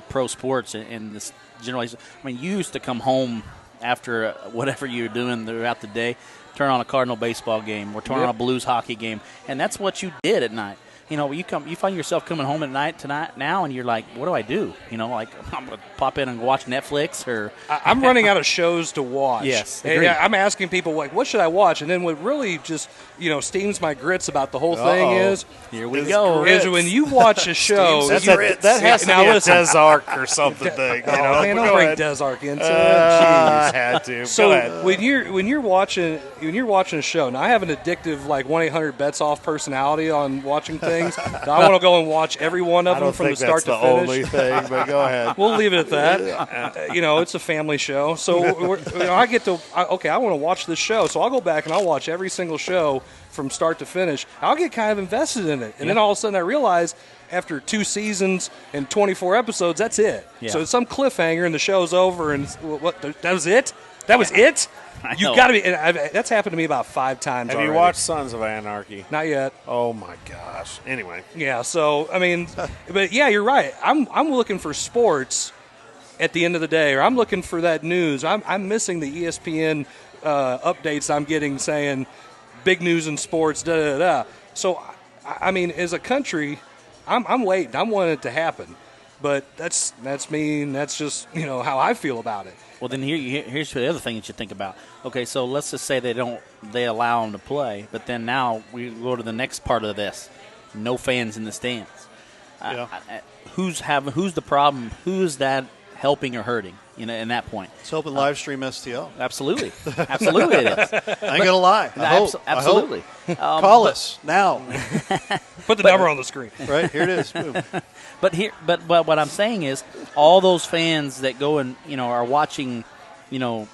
Speaker 2: pro sports and this generally. I mean, you used to come home after whatever you're doing throughout the day, turn on a Cardinal baseball game or turn on a Blues hockey game, and that's what you did at night. You find yourself coming home at night tonight now, and you're like, what do I do? Like I'm gonna pop in and watch Netflix, or
Speaker 3: I'm running out of shows to watch.
Speaker 2: Yes,
Speaker 3: And
Speaker 2: agreed.
Speaker 3: I'm asking people like, what should I watch? And then what really just steams my grits about the whole thing is
Speaker 2: here we go.
Speaker 3: is when you watch a show.
Speaker 4: that has to
Speaker 3: Now
Speaker 4: be
Speaker 3: listen.
Speaker 4: a Des Arc or something thing.
Speaker 3: Oh, man,
Speaker 4: Go
Speaker 3: don't bring
Speaker 4: ahead.
Speaker 3: Des Arc into it.
Speaker 4: I
Speaker 3: Jeez.
Speaker 4: had to.
Speaker 3: So
Speaker 4: Go ahead.
Speaker 3: when you're watching a show, now I have an addictive like 1-800-BETS-OFF personality on watching things. I want to go and watch every one of
Speaker 4: I
Speaker 3: them
Speaker 4: don't
Speaker 3: from the
Speaker 4: think
Speaker 3: start
Speaker 4: that's
Speaker 3: to
Speaker 4: the
Speaker 3: finish.
Speaker 4: only thing, but go ahead.
Speaker 3: We'll leave it at that. It's a family show, so I want to watch this show, so I'll go back and I'll watch every single show from start to finish. I'll get kind of invested in it, and then all of a sudden I realize after 2 seasons and 24 episodes, that's it.
Speaker 2: Yeah.
Speaker 3: So it's some cliffhanger and the show's over, and that was it. That was it.
Speaker 2: I
Speaker 3: You
Speaker 2: know.
Speaker 3: got to be. That's happened to me about 5 times.
Speaker 4: Have
Speaker 3: already.
Speaker 4: you watched Sons of Anarchy?
Speaker 3: Not yet.
Speaker 4: Oh my gosh. Anyway,
Speaker 3: Yeah, so I mean, but yeah, you're right. I'm looking for sports at the end of the day, or I'm looking for that news. I'm missing the ESPN updates I'm getting saying big news in sports. Da da da. So I mean, as a country, I'm waiting. I'm wanting it to happen, but that's me. And that's just how I feel about it.
Speaker 2: Well, then here's the other thing that you think about. Okay, so let's just say they allow them to play, but then now we go to the next part of this: no fans in the stands.
Speaker 1: Yeah.
Speaker 2: Who's the problem? Who's that helping or hurting? In that point,
Speaker 1: It's helping live stream STL.
Speaker 2: absolutely, absolutely, it is.
Speaker 1: I ain't gonna lie. I hope.
Speaker 2: Absolutely.
Speaker 1: Call us now.
Speaker 3: Put the number on the screen.
Speaker 1: Right here it is. Boom.
Speaker 2: But what I'm saying is, all those fans that go and are watching, the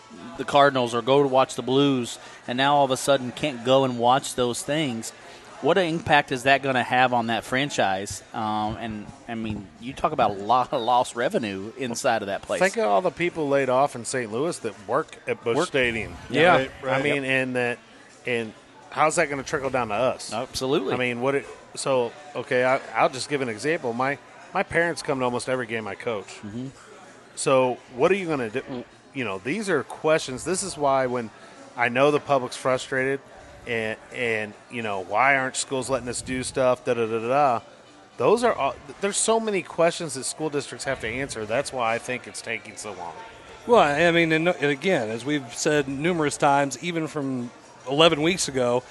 Speaker 2: Cardinals or go to watch the Blues, and now all of a sudden can't go and watch those things. What an impact is that going to have on that franchise? And I mean, you talk about a lot of lost revenue inside of that place.
Speaker 4: think of all the people laid off in St. Louis that work at Busch Stadium.
Speaker 3: Yeah.
Speaker 1: Right.
Speaker 4: I mean, and how's that going to trickle down to us?
Speaker 2: Absolutely.
Speaker 4: I mean, I'll just give an example. My parents come to almost every game I coach.
Speaker 2: Mm-hmm.
Speaker 4: So what are you going to do? These are questions. This is why when I know the public's frustrated and why aren't schools letting us do stuff, da-da-da-da-da. Those are all, there's so many questions that school districts have to answer. That's why I think it's taking so long.
Speaker 3: Well, I mean, and again, as we've said numerous times, even from 11 weeks ago,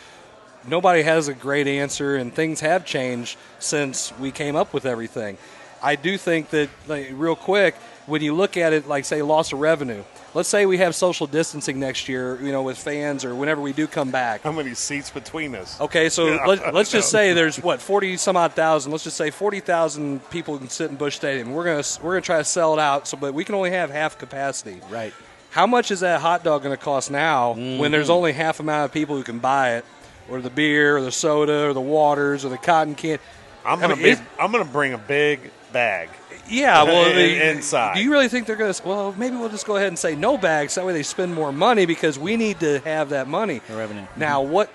Speaker 3: nobody has a great answer, and things have changed since we came up with everything. I do think that, like, real quick, when you look at it, like, say, loss of revenue. Let's say we have social distancing next year, with fans or whenever we do come back.
Speaker 4: How many seats between us?
Speaker 3: Okay, so let's just say there's 40-some-odd thousand. Let's just say 40,000 people can sit in Busch Stadium. We're gonna try to sell it out, but we can only have half capacity.
Speaker 2: Right.
Speaker 3: How much is that hot dog going to cost now when there's only half amount of people who can buy it, or the beer, or the soda, or the waters, or the cotton can?
Speaker 4: I'm gonna bring a big bag.
Speaker 3: Yeah, well,
Speaker 4: inside.
Speaker 3: Do you really think they're going to? Well, maybe we'll just go ahead and say no bags. That way, they spend more money because we need to have that money.
Speaker 2: The revenue.
Speaker 3: Now,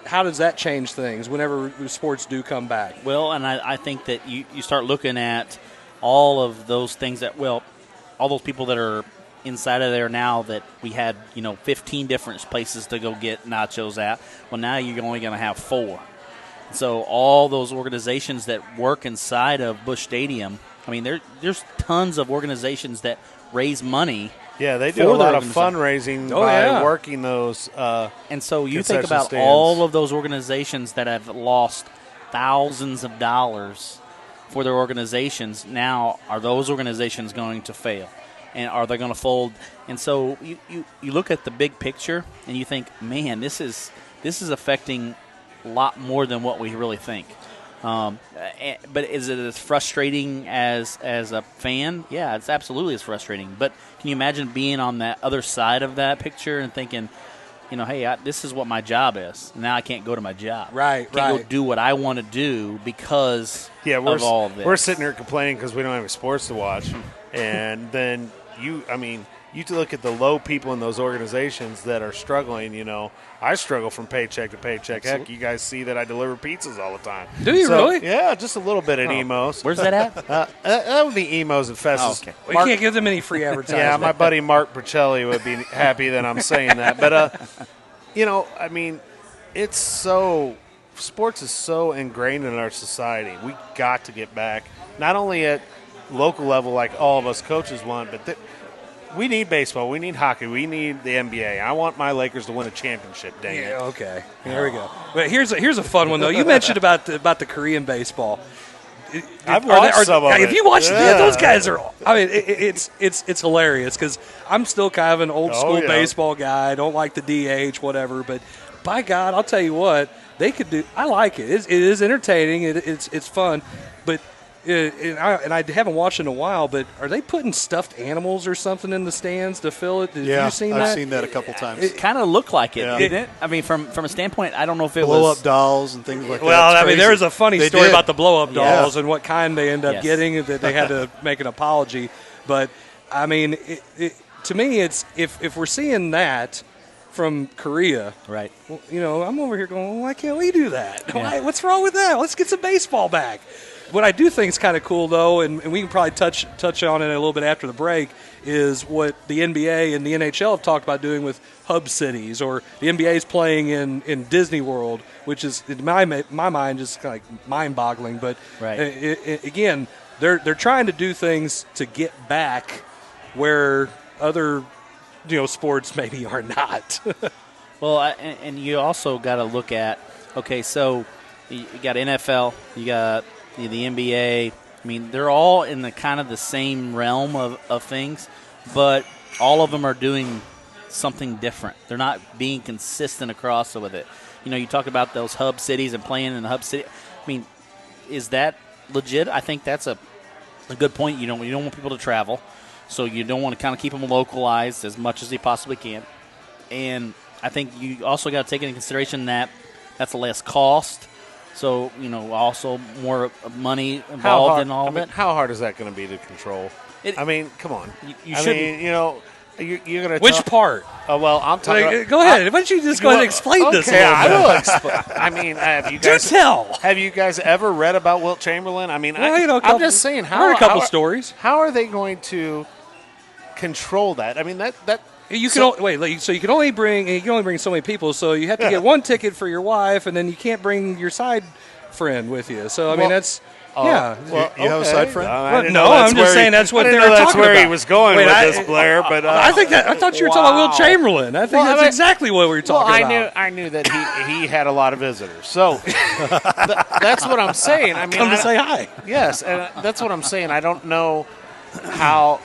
Speaker 3: how does that change things whenever sports do come back?
Speaker 2: Well, and I think that you start looking at all of those things all those people that are inside of there now that we had 15 different places to go get nachos at. Well, now you're only going to have 4. So all those organizations that work inside of Busch Stadium. I mean, there's tons of organizations that raise money.
Speaker 4: Yeah, they do a lot of fundraising by working those.
Speaker 2: And so you think
Speaker 4: concession
Speaker 2: about
Speaker 4: stands.
Speaker 2: all of those organizations that have lost thousands of dollars for their organizations. Now, are those organizations going to fail? And are they going to fold? And so you look at the big picture and you think, man, this is affecting a lot more than what we really think. But is it as frustrating as a fan? Yeah, it's absolutely as frustrating. But can you imagine being on that other side of that picture and thinking, hey, this is what my job is. Now I can't go to my job.
Speaker 3: Right,
Speaker 2: Can't go do what I want to do because of all of this.
Speaker 4: We're sitting here complaining because we don't have any sports to watch. And then you look at the low people in those organizations that are struggling, I struggle from paycheck to paycheck.
Speaker 2: Absolutely.
Speaker 4: Heck, you guys see that I deliver pizzas all the time.
Speaker 3: Do you really?
Speaker 4: Yeah, just a little bit at Emos.
Speaker 2: Where's that at?
Speaker 4: That would be Emos at Festus.
Speaker 2: Oh, okay.
Speaker 3: We can't give them any free advertising.
Speaker 4: Yeah, my buddy Mark Percelli would be happy that I'm saying that. But, sports is so ingrained in our society. We got to get back, not only at local level like all of us coaches want, but we need baseball. We need hockey. We need the NBA. I want my Lakers to win a championship. Dang it.
Speaker 3: Yeah, okay. There we go. But here's a fun one though. You mentioned about the Korean baseball.
Speaker 4: I've watched some of it.
Speaker 3: If you watch those guys are. I mean, it's hilarious because I'm still kind of an old school baseball guy. I don't like the DH, whatever. But by God, I'll tell you what they could do. I like it. It is entertaining. It's fun. But. And I haven't watched in a while, but are they putting stuffed animals or something in the stands to fill it? Have you seen that?
Speaker 1: I've seen that a couple times.
Speaker 2: It kind of looked like it,
Speaker 1: Yeah.
Speaker 2: didn't it? I mean, from a standpoint, I don't know if it
Speaker 1: blow
Speaker 2: was
Speaker 1: up dolls and things like that.
Speaker 3: Well,
Speaker 1: It's
Speaker 3: I mean,
Speaker 1: crazy.
Speaker 3: there's a funny
Speaker 1: They
Speaker 3: story
Speaker 1: did.
Speaker 3: about the blow-up dolls
Speaker 1: Yeah.
Speaker 3: and what kind they end up
Speaker 2: Yes.
Speaker 3: getting, that they had to make an apology. But, I mean, to me, it's if we're seeing that from Korea,
Speaker 2: right.
Speaker 3: well, I'm over here going, well, why can't we do that?
Speaker 2: Yeah.
Speaker 3: What's wrong with that? Let's get some baseball back. What I do think is kind of cool, though, and we can probably touch on it a little bit after the break, is what the NBA and the NHL have talked about doing with hub cities, or the NBA is playing in Disney World, which is, in my mind, just kind of like mind-boggling. But,
Speaker 2: Right.
Speaker 3: Again, they're trying to do things to get back where other sports maybe are not.
Speaker 2: Well, and you also got to look at, okay, so you got NFL, you got the NBA. I mean, they're all in the kind of the same realm of things, but all of them are doing something different. They're not being consistent across with it. You talk about those hub cities and playing in the hub city. I mean, is that legit? I think that's a good point. You don't want people to travel, so you don't want to kind of keep them localized as much as you possibly can. And I think you also got to take into consideration that that's a less cost. So, also more money involved in all of it.
Speaker 4: How hard is that going to be to control? I mean, come on.
Speaker 2: You
Speaker 4: I
Speaker 2: shouldn't.
Speaker 4: mean, you're going to
Speaker 3: Which part?
Speaker 4: well, I'm talking.
Speaker 3: Go ahead. Why don't you just go ahead and explain this a
Speaker 4: Okay,
Speaker 3: little
Speaker 4: I
Speaker 3: bit?
Speaker 4: will explain. I mean, have you guys
Speaker 3: Do tell.
Speaker 4: Have you guys ever read about Wilt Chamberlain? I mean,
Speaker 3: Well,
Speaker 4: I'm just saying.
Speaker 3: I heard a couple stories.
Speaker 4: How are they going to control that? I mean, that
Speaker 3: You can so you can only bring so many people. So you have to get one ticket for your wife, and then you can't bring your side friend with you. So I mean,
Speaker 4: Well,
Speaker 3: that's Yeah.
Speaker 4: Well,
Speaker 1: You have a side friend?
Speaker 3: Well,
Speaker 4: didn't
Speaker 3: no,
Speaker 4: know that's
Speaker 3: I'm just
Speaker 4: where
Speaker 3: saying that's what
Speaker 4: I didn't
Speaker 3: they
Speaker 4: know
Speaker 3: were
Speaker 4: that's
Speaker 3: talking
Speaker 4: where he
Speaker 3: about.
Speaker 4: was going
Speaker 3: Wait,
Speaker 4: with this, Blair. But
Speaker 3: I thought you were talking about Will Chamberlain. I think that's exactly what we were talking about.
Speaker 4: I knew that he had a lot of visitors. So that's what I'm saying. I mean,
Speaker 3: Come to say hi.
Speaker 4: yes, and that's what I'm saying. I don't know how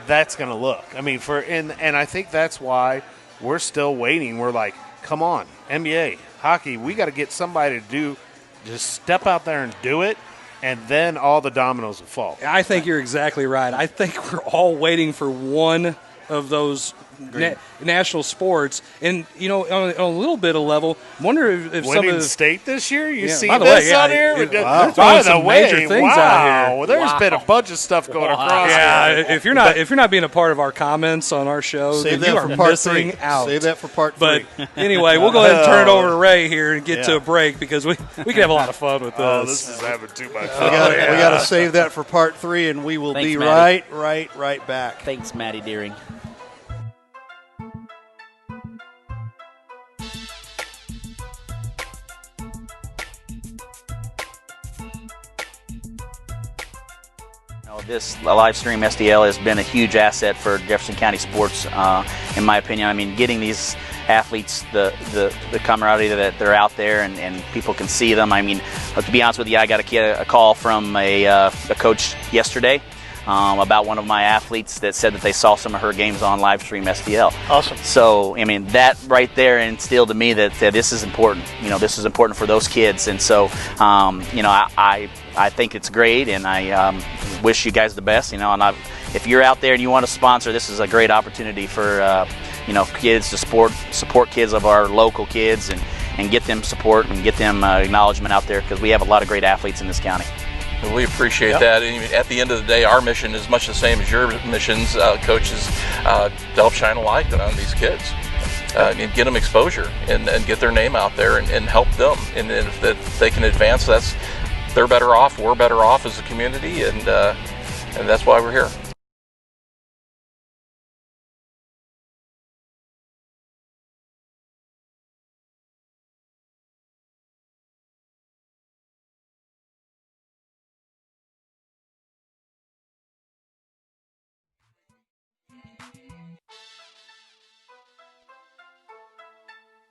Speaker 4: that's going to look. I mean, and I think that's why we're still waiting. We're like, come on, NBA, hockey, we got to get somebody to just step out there and do it, and then all the dominoes will fall.
Speaker 3: I think you're exactly right. I think we're all waiting for one of those national sports. And, on a little bit of level, I wonder if some
Speaker 4: Winning
Speaker 3: of
Speaker 4: state this year? You see
Speaker 3: by the
Speaker 4: this
Speaker 3: way,
Speaker 4: on here?
Speaker 3: Wow.
Speaker 4: By the
Speaker 3: Some
Speaker 4: way,
Speaker 3: major things
Speaker 4: wow.
Speaker 3: out here.
Speaker 4: There's been a bunch of stuff going across
Speaker 3: Yeah,
Speaker 4: here.
Speaker 3: if you're not being a part of our comments on our show,
Speaker 1: Save
Speaker 3: then you
Speaker 1: that
Speaker 3: are
Speaker 1: for part
Speaker 3: missing
Speaker 1: 3.
Speaker 3: out.
Speaker 1: Save that for part 3.
Speaker 3: But anyway, we'll go ahead and turn it over to Ray here and get to a break because we can have a lot of fun with this.
Speaker 4: Oh, this is having too much fun.
Speaker 1: We got to save that for part 3, and we will
Speaker 2: Thanks,
Speaker 1: be
Speaker 2: Maddie.
Speaker 1: right back.
Speaker 2: Thanks, Maddie Deering. This live stream STL has been a huge asset for Jefferson County sports, in my opinion. I mean, getting these athletes the camaraderie that they're out there and people can see them. I mean, to be honest with you, I got a call from a coach yesterday about one of my athletes that said that they saw some of her games on live stream STL.
Speaker 1: Awesome.
Speaker 2: So, I mean, that right there instilled to me that this is important. This is important for those kids. And so, I think it's great, and I wish you guys the best. And if you're out there and you want to sponsor, this is a great opportunity for kids to support kids of our local kids and get them support and get them acknowledgement out there because we have a lot of great athletes in this county.
Speaker 6: We appreciate that. And at the end of the day, our mission is much the same as your missions, coaches, to help shine a light on these kids. And get them exposure and get their name out there and help them. And if they can advance, they're better off, we're better off as a community, and that's why we're here.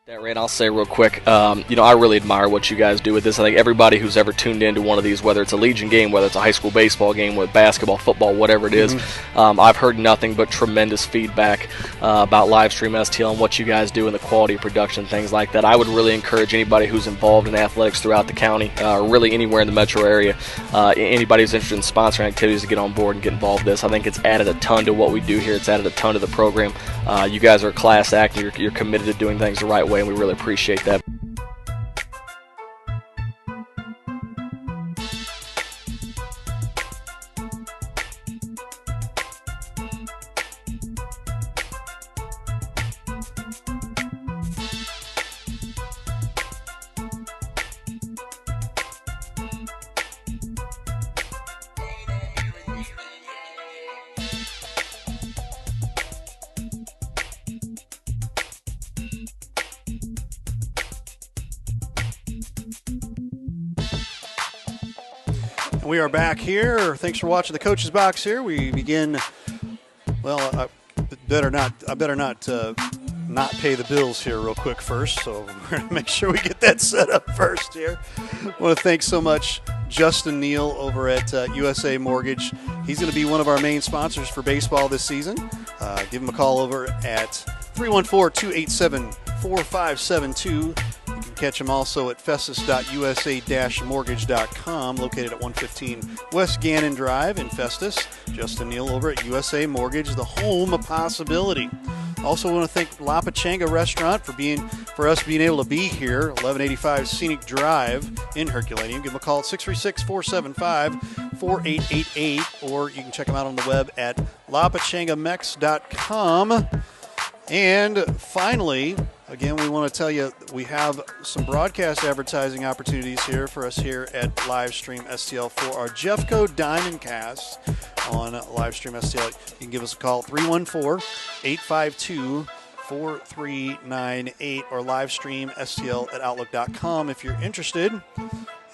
Speaker 5: That, Ray, and I'll say real quick, I really admire what you guys do with this. I think everybody who's ever tuned into one of these, whether it's a Legion game, whether it's a high school baseball game, with basketball, football, whatever it is, I've heard nothing but tremendous feedback about Livestream STL and what you guys do and the quality of production, things like that. I would really encourage anybody who's involved in athletics throughout the county, or really anywhere in the metro area, anybody who's interested in sponsoring activities to get on board and get involved in this. I think it's added a ton to what we do here. It's added a ton to the program. You guys are a class act, and you're committed to doing things the right way, and we really appreciate that.
Speaker 1: We are back here. Thanks for watching the Coach's Box here. We begin, well, I better not not pay the bills here real quick first, so we're going to make sure we get that set up first here. I want to thank so much Justin Neal over at USA Mortgage. He's going to be one of our main sponsors for baseball this season. Give him a call over at 314-287-4572. You can catch him also at festus.usa-mortgage.com, located at 115 West Gannon Drive in Festus. Justin Neal over at USA Mortgage, the home of possibility. Also want to thank La Pachanga Restaurant for us being able to be here, 1185 Scenic Drive in Herculaneum. Give them a call at 636-475-4888, or you can check them out on the web at lapachangamex.com. And finally, again, we want to tell you we have some broadcast advertising opportunities here for us here at Livestream STL for our Jeffco Diamondcast on Livestream STL. You can give us a call, 314-852-4398, or livestream STL at outlook.com if you're interested.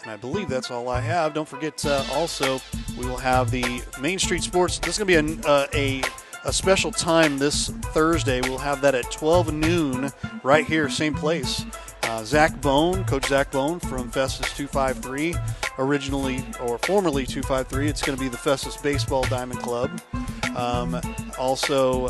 Speaker 1: And I believe that's all I have. Don't forget, also, we will have the Main Street Sports. This is going to be a special time this Thursday. We'll have that at 12 noon right here, same place. Zach Bone, Coach Zach Bone from Festus 253, originally or formerly 253. It's going to be the Festus Baseball Diamond Club. Also,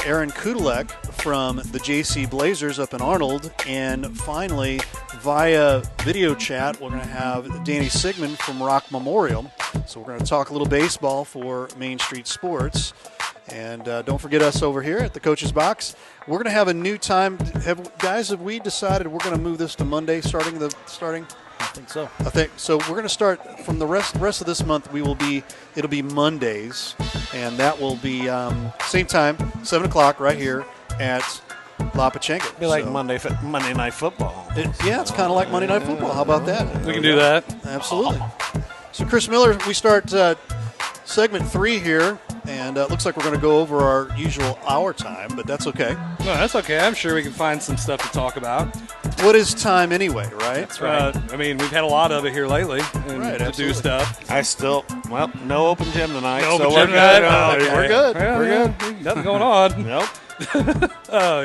Speaker 1: Aaron Kudelek from the JC Blazers up in Arnold. And finally, via video chat, we're going to have Danny Sigmund from Rock Memorial. So we're going to talk a little baseball for Main Street Sports. And don't forget us over here at the Coach's Box. We're going to have a new time. Have we decided we're going to move this to Monday starting?
Speaker 2: I think so.
Speaker 1: I think so. We're going to start from the rest of this month. It'll be Mondays, and that will be same time, 7:00 right here at La Pachenko.
Speaker 4: Be like Monday Night Football.
Speaker 1: It's kind of like Monday Night Football. How about that?
Speaker 3: We can do that.
Speaker 1: Absolutely. So, Chris Miller, we start segment 3 here, and it looks like we're going to go over our usual hour time, but that's okay.
Speaker 3: No, that's okay. I'm sure we can find some stuff to talk about.
Speaker 1: What is time anyway, right?
Speaker 2: That's right.
Speaker 3: I mean, we've had a lot of it here lately and
Speaker 1: Right,
Speaker 3: to
Speaker 1: absolutely.
Speaker 3: do stuff.
Speaker 4: No open gym tonight.
Speaker 3: No
Speaker 4: so
Speaker 3: open
Speaker 4: we're
Speaker 3: gym
Speaker 4: good.
Speaker 3: tonight? Okay.
Speaker 1: We're good.
Speaker 3: Yeah,
Speaker 1: We're good.
Speaker 3: yeah, nothing going on.
Speaker 4: Nope.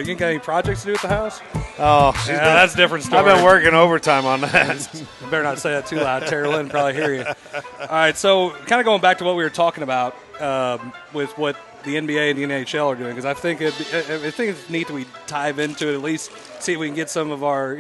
Speaker 3: You got any projects to do at the house?
Speaker 4: Oh,
Speaker 3: Yeah, that's a different story.
Speaker 4: I've been working overtime on that.
Speaker 3: I better not say that too loud. Tara Lynn probably hear you. All right, so kind of going back to what we were talking about with what the NBA and the NHL are doing, because I think it's neat that we dive into it, at least see if we can get some of our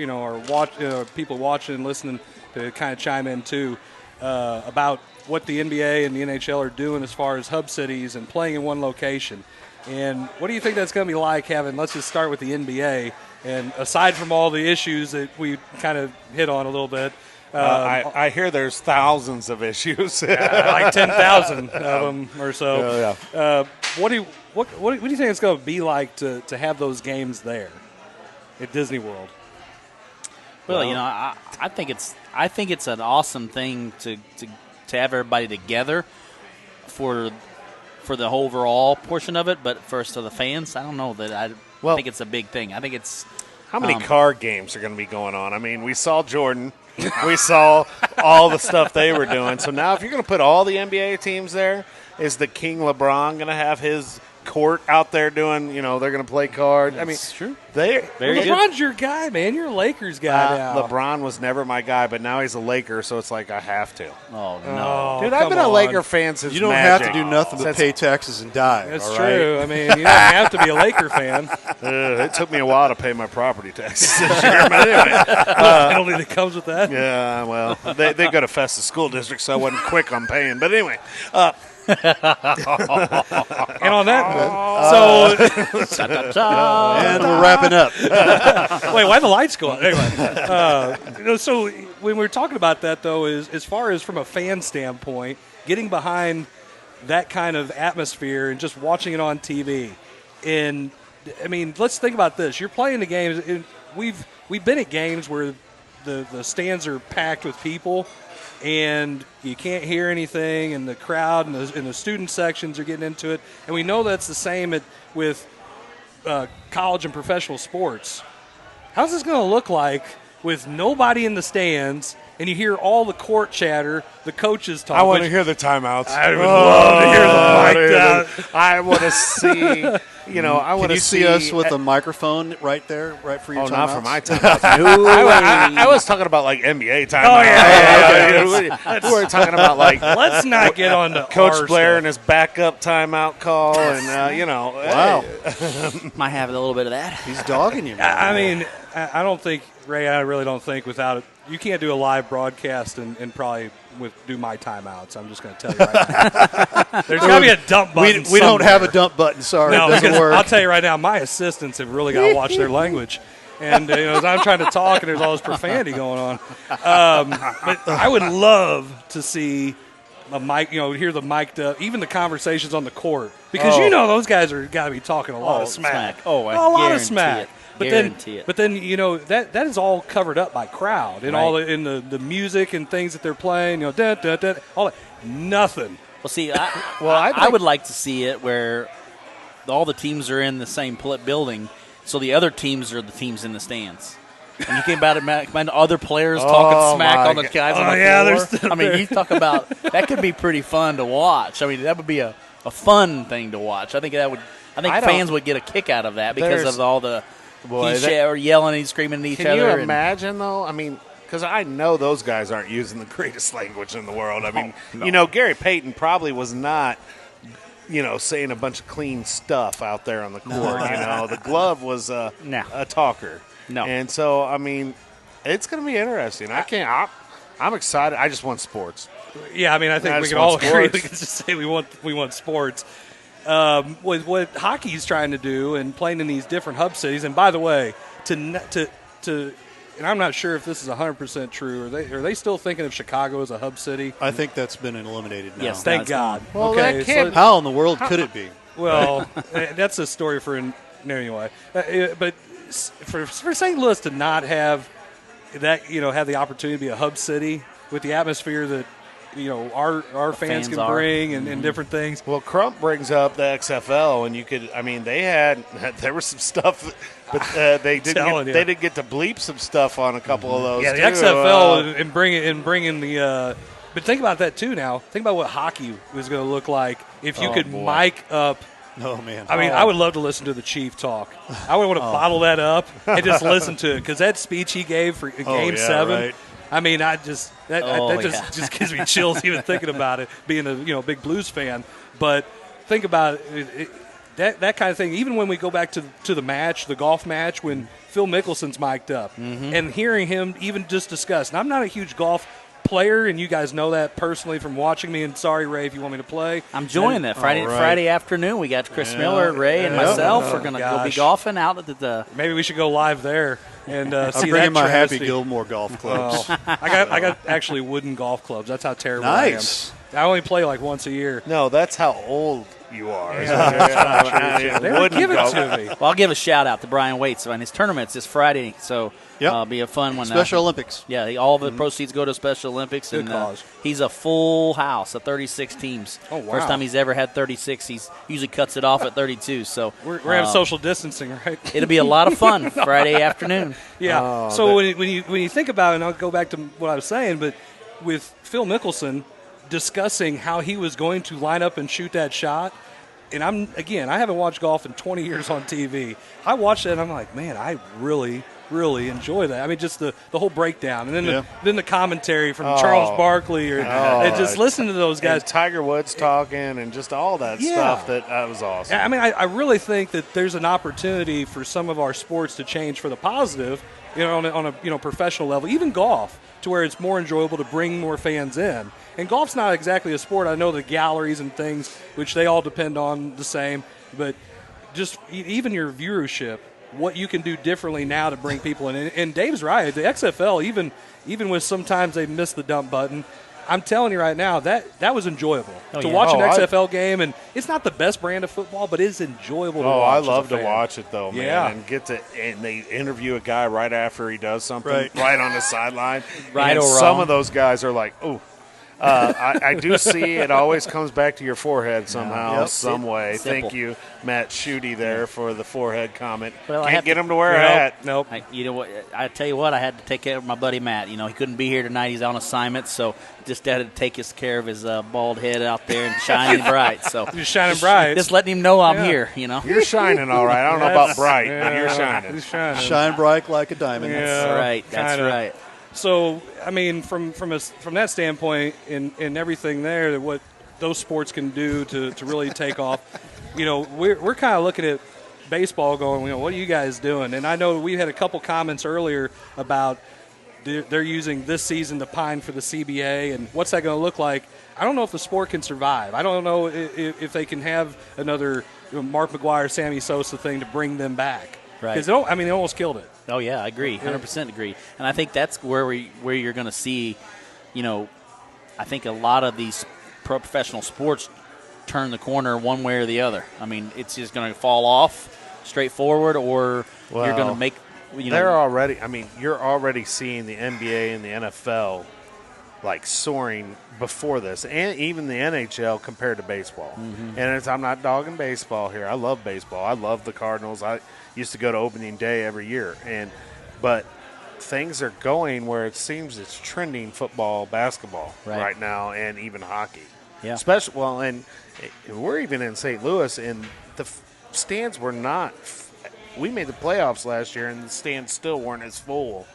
Speaker 3: people watching and listening to kind of chime in too about what the NBA and the NHL are doing as far as hub cities and playing in one location. And what do you think that's going to be like having? Let's just start with the NBA. And aside from all the issues that we kind of hit on a little bit,
Speaker 4: I hear there's thousands of issues.
Speaker 3: like 10,000 of them or so.
Speaker 4: Yeah.
Speaker 3: What do you think it's going to be like to have those games there at Disney World?
Speaker 2: Well, I think it's an awesome thing to have everybody together for the overall portion of it, but first to the fans, I don't know that I think it's a big thing. I think it's
Speaker 4: How many card games are going to be going on? I mean, we saw Jordan. We saw all the stuff they were doing. So now if you're going to put all the NBA teams there, is the King LeBron going to have his court out there doing, they're going to play cards? I mean,
Speaker 2: true.
Speaker 3: LeBron's your guy, man. You're a Lakers guy now.
Speaker 4: LeBron was never my guy, but now he's a Laker, so it's like I have to.
Speaker 2: Oh no,
Speaker 4: Dude, I've been a Laker fan since
Speaker 1: You don't
Speaker 4: Magic.
Speaker 1: have to do nothing but
Speaker 4: Since-
Speaker 1: pay taxes and die.
Speaker 3: That's
Speaker 1: all right?
Speaker 3: true. I mean, you don't have to be a Laker fan.
Speaker 4: It took me a while to pay my property taxes this year, but anyway.
Speaker 3: Penalty that comes with that.
Speaker 4: Yeah, well, they go to Festus School District, so I wasn't quick on paying. But anyway,
Speaker 3: And on that,
Speaker 1: And we're wrapping up.
Speaker 3: wait, why the lights go out? Anyway, so when we're talking about that, though, is as far as from a fan standpoint, getting behind that kind of atmosphere and just watching it on TV. And I mean, let's think about this: you're playing the games. And we've been at games where the stands are packed with people, and you can't hear anything, and the crowd and the student sections are getting into it. And we know that's the same with college and professional sports. How's this going to look like with nobody in the stands, and you hear all the court chatter, the coaches talk?
Speaker 4: I want to hear the timeouts.
Speaker 3: I would love to hear the mic'd out.
Speaker 4: I want to see, I want
Speaker 1: Can
Speaker 4: to
Speaker 1: you see us with a microphone right there, right for your
Speaker 4: Oh,
Speaker 1: timeouts?
Speaker 4: not for my timeouts. No. I was talking about like NBA timeouts.
Speaker 3: Oh, yeah.
Speaker 4: We were talking about like
Speaker 3: Let's not get on to
Speaker 4: Coach
Speaker 3: our
Speaker 4: Blair
Speaker 3: stuff.
Speaker 4: and his backup timeout call, and
Speaker 1: Wow.
Speaker 2: might have a little bit of that.
Speaker 1: He's dogging you, man.
Speaker 3: I mean, I don't think, Ray, I really don't think without it, you can't do a live broadcast and probably do my timeouts. I'm just going to tell you right now. There's got to be a dump button
Speaker 1: we don't have a
Speaker 3: somewhere.
Speaker 1: dump button. Sorry,
Speaker 3: No,
Speaker 1: it doesn't
Speaker 3: because
Speaker 1: work.
Speaker 3: I'll tell you right now, my assistants have really got to watch their language. And as I'm trying to talk, and there's all this profanity going on. But I would love to see a mic, hear the mic'd up, even the conversations on the court, because those guys are got to be talking a lot of smack.
Speaker 2: Oh, I
Speaker 3: a lot of
Speaker 2: guarantee
Speaker 3: smack.
Speaker 2: it.
Speaker 3: But
Speaker 2: Guarantee it.
Speaker 3: then that is all covered up by crowd and
Speaker 2: Right.
Speaker 3: all in the music and things that they're playing. All that, nothing.
Speaker 2: Well, see, I would like to see it where all the teams are in the same building, so the other teams are the teams in the stands. And you came about it, man, other players talking smack
Speaker 4: my
Speaker 2: on the
Speaker 4: God.
Speaker 2: guys on the
Speaker 3: there's
Speaker 2: floor. I mean, you talk about that could be pretty fun to watch. I mean, that would be a fun thing to watch. I think fans would get a kick out of that because of all the or yelling and screaming at each other.
Speaker 4: Can you imagine, though? I mean, because I know those guys aren't using the greatest language in the world. I mean, Gary Payton probably was not, saying a bunch of clean stuff out there on the court. The glove was a talker.
Speaker 2: No.
Speaker 4: And so, I mean, it's going to be interesting. I'm excited. I just want sports.
Speaker 3: Yeah, I mean, I think we can all agree. We can just say we want sports. What hockey's trying to do and playing in these different hub cities. And by the way, and I'm not sure if this is 100% true. Are they still thinking of Chicago as a hub city?
Speaker 1: I think that's been eliminated now.
Speaker 2: Yes,
Speaker 3: Thank God.
Speaker 4: Well,
Speaker 3: okay,
Speaker 4: that can't-
Speaker 1: How in the world could it be?
Speaker 3: well, that's a story for anyway. But for St. Louis to not have that, have the opportunity to be a hub city with the atmosphere that our fans can bring and different things.
Speaker 4: Well, Crump brings up the XFL, and there was some stuff, but they didn't get to bleep some stuff on a couple of those.
Speaker 3: Yeah, the
Speaker 4: too.
Speaker 3: XFL and bringing the. But think about that too. Now think about what hockey was going to look like if you could mic up.
Speaker 1: Oh, man.
Speaker 3: I mean, I would love to listen to the Chief talk. I would want to bottle that up and just listen to it because that speech he gave for Game 7.
Speaker 1: Right.
Speaker 3: I mean, that just gives me chills even thinking about it. Being a big Blues fan, but think about it, that kind of thing. Even when we go back to the match, the golf match, when Phil Mickelson's mic'd up, and hearing him even just discuss. And I'm not a huge golf player, and you guys know that personally from watching me. And sorry, Ray, if you want me to play.
Speaker 2: I'm joining that Friday afternoon. We got Chris Miller, Ray, and myself. We're going to go be golfing out at the.
Speaker 3: Maybe we should go live there and see
Speaker 1: I'm bringing
Speaker 3: that
Speaker 1: my Happy
Speaker 3: travesty.
Speaker 1: Gilmore golf clubs.
Speaker 3: I got actually wooden golf clubs. That's how terrible
Speaker 1: Nice.
Speaker 3: I am. I only play like once a year.
Speaker 4: No, that's how old you are.
Speaker 3: They would give it to me.
Speaker 2: Well, I'll give a shout out to Brian Waits on his tournaments this Friday, so it'll be a fun one.
Speaker 1: Special Olympics.
Speaker 2: Yeah, all the proceeds go to Special Olympics,
Speaker 3: Good
Speaker 2: and
Speaker 3: cause.
Speaker 2: He's a full house of 36 teams.
Speaker 3: Oh, wow.
Speaker 2: First time he's ever had 36. He's usually cuts it off at 32. So
Speaker 3: We're having social distancing, right?
Speaker 2: it'll be a lot of fun Friday afternoon.
Speaker 3: Yeah. So when you think about it, and I'll go back to what I was saying, but with Phil Mickelson discussing how he was going to line up and shoot that shot, and I haven't watched golf in 20 years on TV. I watched it and I'm like, man, I really enjoy that. I mean, just the whole breakdown, and then the commentary from Charles Barkley, and just listen to those guys.
Speaker 4: And Tiger Woods talking, and just all that stuff. That was awesome.
Speaker 3: I mean, I really think that there's an opportunity for some of our sports to change for the positive, on a professional level, even golf, to where it's more enjoyable to bring more fans in. And golf's not exactly a sport. I know the galleries and things, which they all depend on the same, but just even your viewership, what you can do differently now to bring people in. And Dave's right. The XFL, even with sometimes they miss the dump button, I'm telling you right now, that was enjoyable. To watch an XFL game, and it's not the best brand of football, but it's enjoyable to watch.
Speaker 4: I love to watch it, though, man.
Speaker 3: Yeah.
Speaker 4: And they interview a guy right after he does something,
Speaker 1: Right.
Speaker 4: on the sideline.
Speaker 2: Right
Speaker 4: and
Speaker 2: or
Speaker 4: some
Speaker 2: wrong.
Speaker 4: of those guys are like, oh. I do see it always comes back to your forehead somehow, some way.
Speaker 2: Simple.
Speaker 4: Thank you, Matt Schutte, there for the forehead comment.
Speaker 2: Well, I
Speaker 4: Can't
Speaker 2: have
Speaker 4: get
Speaker 2: to-
Speaker 4: him to wear a hat.
Speaker 3: Nope.
Speaker 2: You know what? I tell you what, I had to take care of my buddy Matt. He couldn't be here tonight. He's on assignment, so just had to take care of his bald head out there and shining bright. So
Speaker 3: You're shining bright.
Speaker 2: just letting him know I'm
Speaker 3: Yeah.
Speaker 2: here.
Speaker 4: You're shining all right. I don't know about bright, but you're shining.
Speaker 3: He's shining.
Speaker 1: Shine bright like a diamond.
Speaker 3: Yeah.
Speaker 2: That's right. That's
Speaker 3: kinda.
Speaker 2: right.
Speaker 3: So, I mean, from that standpoint, and everything there, that what those sports can do to really take off, we're kind of looking at baseball going, what are you guys doing? And I know we had a couple comments earlier about they're using this season to pine for the CBA, and what's that going to look like? I don't know if the sport can survive. I don't know if they can have another Mark McGwire, Sammy Sosa thing to bring them back.
Speaker 2: Right.
Speaker 3: Because they almost killed it.
Speaker 2: Oh yeah, I agree, 100% agree, and I think that's where you're going to see, I think a lot of these professional sports turn the corner one way or the other. I mean, it's just going to fall off straightforward, or you're going to make.
Speaker 4: They're already. I mean, you're already seeing the NBA and the NFL like soaring before this, and even the NHL compared to baseball. And I'm not dogging baseball here. I love baseball. I love the Cardinals. I used to go to opening day every year, but things are going where it seems it's trending football, basketball
Speaker 2: Right.
Speaker 4: now, and even hockey.
Speaker 2: Yeah.
Speaker 4: Especially, well, and we're even in St. Louis, and the stands were not. We made the playoffs last year, and the stands still weren't as full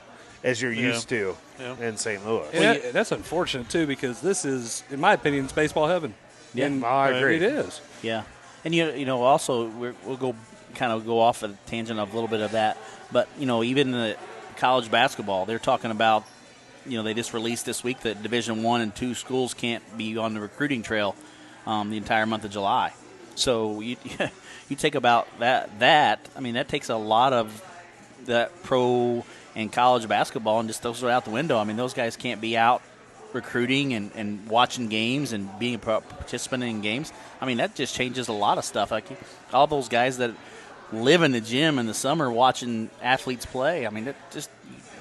Speaker 4: as you're used to in St. Louis.
Speaker 3: And that's unfortunate too, because this is, in my opinion, it's baseball heaven.
Speaker 2: Yeah.
Speaker 3: And
Speaker 4: I agree.
Speaker 3: It is.
Speaker 2: Yeah, and you know also we'll go off a tangent of a little bit of that, but even the college basketball, they're talking about they just released this week that Division I and II schools can't be on the recruiting trail the entire month of July. So you take about that I mean that takes a lot of that pro and college basketball and just throws it out the window. I mean those guys can't be out recruiting and watching games and being a participant in games. I mean, that just changes a lot of stuff. Like all those guys that live in the gym in the summer watching athletes play. I mean,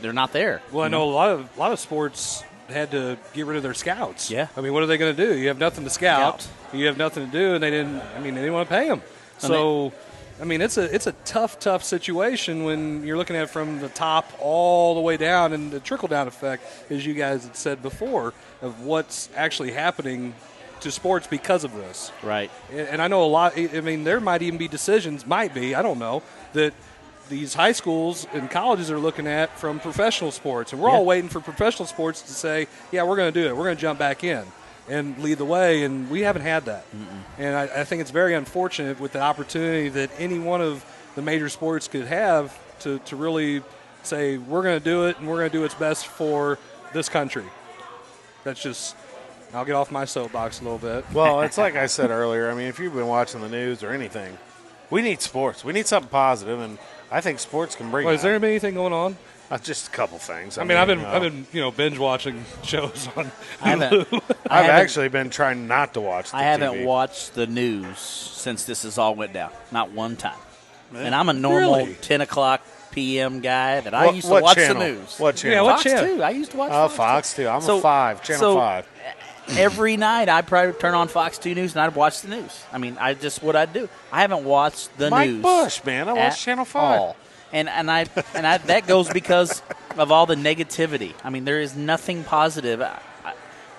Speaker 2: they're not there.
Speaker 3: Well, I know a lot of sports had to get rid of their scouts.
Speaker 2: Yeah.
Speaker 3: I mean, what are they going to do? You have nothing to scout. You have nothing to do, and they didn't want to pay them. So, I mean, it's a tough situation when you're looking at it from the top all the way down, and the trickle-down effect, as you guys had said before, of what's actually happening to sports because of this.
Speaker 2: Right.
Speaker 3: And I know a lot. I mean, there might even be decisions, I don't know, that these high schools and colleges are looking at from professional sports. And we're all waiting for professional sports to say, yeah, we're going to do it. We're going to jump back in and lead the way, and we haven't had that. And I think it's very unfortunate with the opportunity that any one of the major sports could have to really say, we're going to do it, and we're going to do what's best for this country. That's just – I'll get off my soapbox a little bit.
Speaker 4: Well, it's like I said earlier. I mean, if you've been watching the news or anything, we need sports. We need something positive, and I think sports can bring
Speaker 3: Is there anything going on?
Speaker 4: just a couple things.
Speaker 3: I mean, I've been binge watching shows on Hulu.
Speaker 4: I've actually been trying not to watch the
Speaker 2: I haven't
Speaker 4: TV.
Speaker 2: watched the news since this has all went down. Not one time. And I'm a normal 10 o'clock p.m. guy that I used to watch
Speaker 4: channel?
Speaker 2: the news.
Speaker 4: What channel?
Speaker 3: Yeah, what
Speaker 2: Fox
Speaker 3: channel?
Speaker 2: 2. I used to watch
Speaker 4: Fox 2. I'm
Speaker 2: So-
Speaker 4: a 5, Channel 5.
Speaker 2: Every night I'd probably turn on Fox 2 News and I'd watch the news. I mean, what I'd do. I haven't watched the
Speaker 4: Mike
Speaker 2: news.
Speaker 4: Bush, man. I watched
Speaker 2: at
Speaker 4: Channel 5.
Speaker 2: all. And I that goes because of all the negativity. I mean, there is nothing positive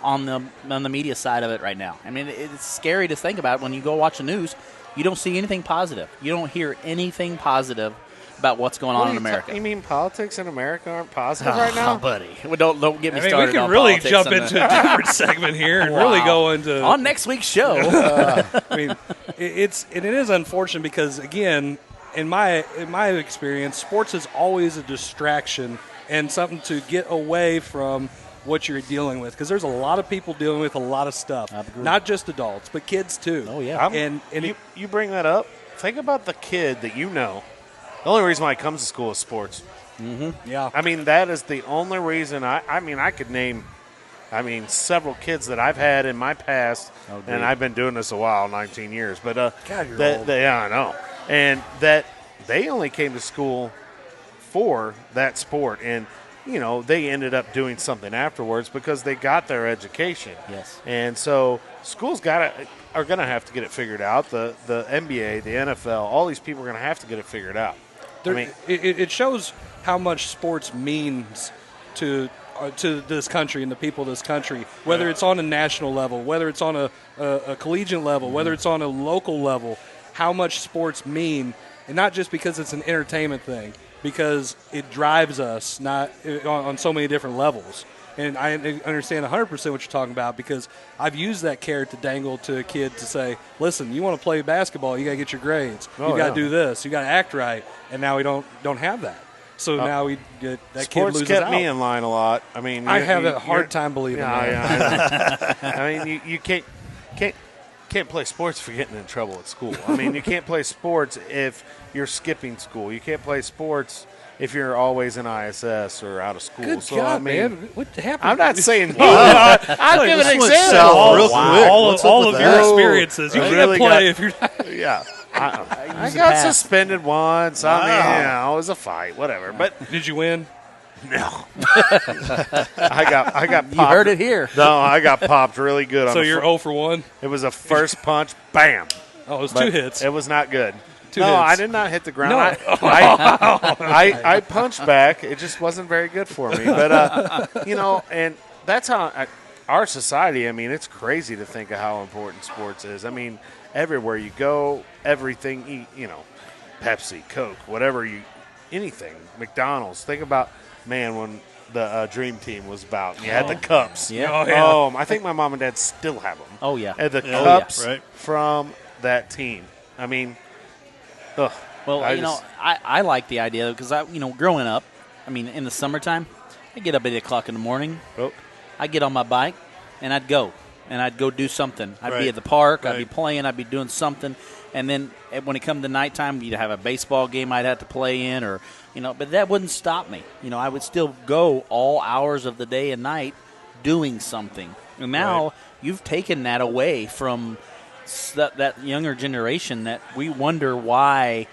Speaker 2: on the media side of it right now. I mean, it's scary to think about when you go watch the news. You don't see anything positive. You don't hear anything positive about what's going on in America.
Speaker 4: You mean politics in America aren't positive right now?
Speaker 2: Oh, buddy. Well, don't get me
Speaker 3: I mean,
Speaker 2: started
Speaker 3: we can
Speaker 2: on
Speaker 3: really
Speaker 2: politics
Speaker 3: jump
Speaker 2: and
Speaker 3: into a different segment here and really go into
Speaker 2: on next week's show.
Speaker 3: I mean, it is unfortunate because, again, in my experience, sports is always a distraction and something to get away from what you're dealing with, because there's a lot of people dealing with a lot of stuff, not just adults but kids too.
Speaker 2: Oh yeah.
Speaker 3: And
Speaker 4: you bring that up. Think about the kid that you know. The only reason why he comes to school is sports.
Speaker 3: yeah,
Speaker 4: I mean, that is the only reason. I could name several kids that I've had in my past, and I've been doing this a while, 19 years. But
Speaker 3: God, you're old.
Speaker 4: yeah, I know. And that they only came to school for that sport, and they ended up doing something afterwards because they got their education.
Speaker 2: Yes.
Speaker 4: And so schools are going to have to get it figured out. The NBA, the NFL, all these people are going to have to get it figured out.
Speaker 3: it shows how much sports means to this country and the people of this country, whether it's on a national level, whether it's on a collegiate level, whether it's on a local level, how much sports mean, and not just because it's an entertainment thing, because it drives us on so many different levels. And I understand 100% what you're talking about, because I've used that carrot to dangle to a kid to say, listen, you want to play basketball, you got to get your grades. You got to do this. You got to act right. And now we don't have that. So now that kid
Speaker 4: sports
Speaker 3: loses
Speaker 4: kept
Speaker 3: out.
Speaker 4: me in line a lot. I mean,
Speaker 3: I have a hard time believing that.
Speaker 4: Yeah, I mean, you can't play sports for getting in trouble at school. I mean, you can't play sports if you're skipping school. You can't play sports if you're always in ISS or out of school.
Speaker 3: Good
Speaker 4: so,
Speaker 3: God,
Speaker 4: I mean,
Speaker 3: man. What happened?
Speaker 4: I'm not saying I'll give an example.
Speaker 3: All of your experiences. You can't play if you're not.
Speaker 4: Yeah. I got suspended once. I mean, it was a fight, whatever. But
Speaker 3: Did you win?
Speaker 4: no, I got popped.
Speaker 2: You heard it here.
Speaker 4: No, I got popped really good.
Speaker 3: So you're 0 for 1?
Speaker 4: It was a first punch, bam.
Speaker 3: Oh, it was
Speaker 4: But
Speaker 3: 2 hits.
Speaker 4: It was not good.
Speaker 3: 2
Speaker 4: No,
Speaker 3: hits.
Speaker 4: I did not hit the ground.
Speaker 3: No.
Speaker 4: I punched back. It just wasn't very good for me. But, and that's how our society, I mean, it's crazy to think of how important sports is. I mean, everywhere you go, everything, Pepsi, Coke, anything, McDonald's. Think about, man, when the Dream Team was about. And you had the cups.
Speaker 2: Yeah.
Speaker 3: Oh, yeah.
Speaker 4: I think my mom and dad still have them.
Speaker 2: Oh, yeah.
Speaker 4: And the
Speaker 1: Oh,
Speaker 4: cups
Speaker 1: yeah. Right.
Speaker 4: from that team. I mean,
Speaker 2: Well,
Speaker 4: I just-
Speaker 2: I like the idea because growing up, I mean, in the summertime, I get up at 8 o'clock in the morning.
Speaker 4: Oh.
Speaker 2: I get on my bike and I'd go do something. I'd
Speaker 1: Right.
Speaker 2: be at the park. I'd be
Speaker 1: Right.
Speaker 2: playing. I'd be doing something. And then when it come to nighttime, you'd have a baseball game I'd have to play in, or but that wouldn't stop me. I would still go all hours of the day and night doing something. And now
Speaker 1: Right.
Speaker 2: you've taken that away from that younger generation that we wonder why.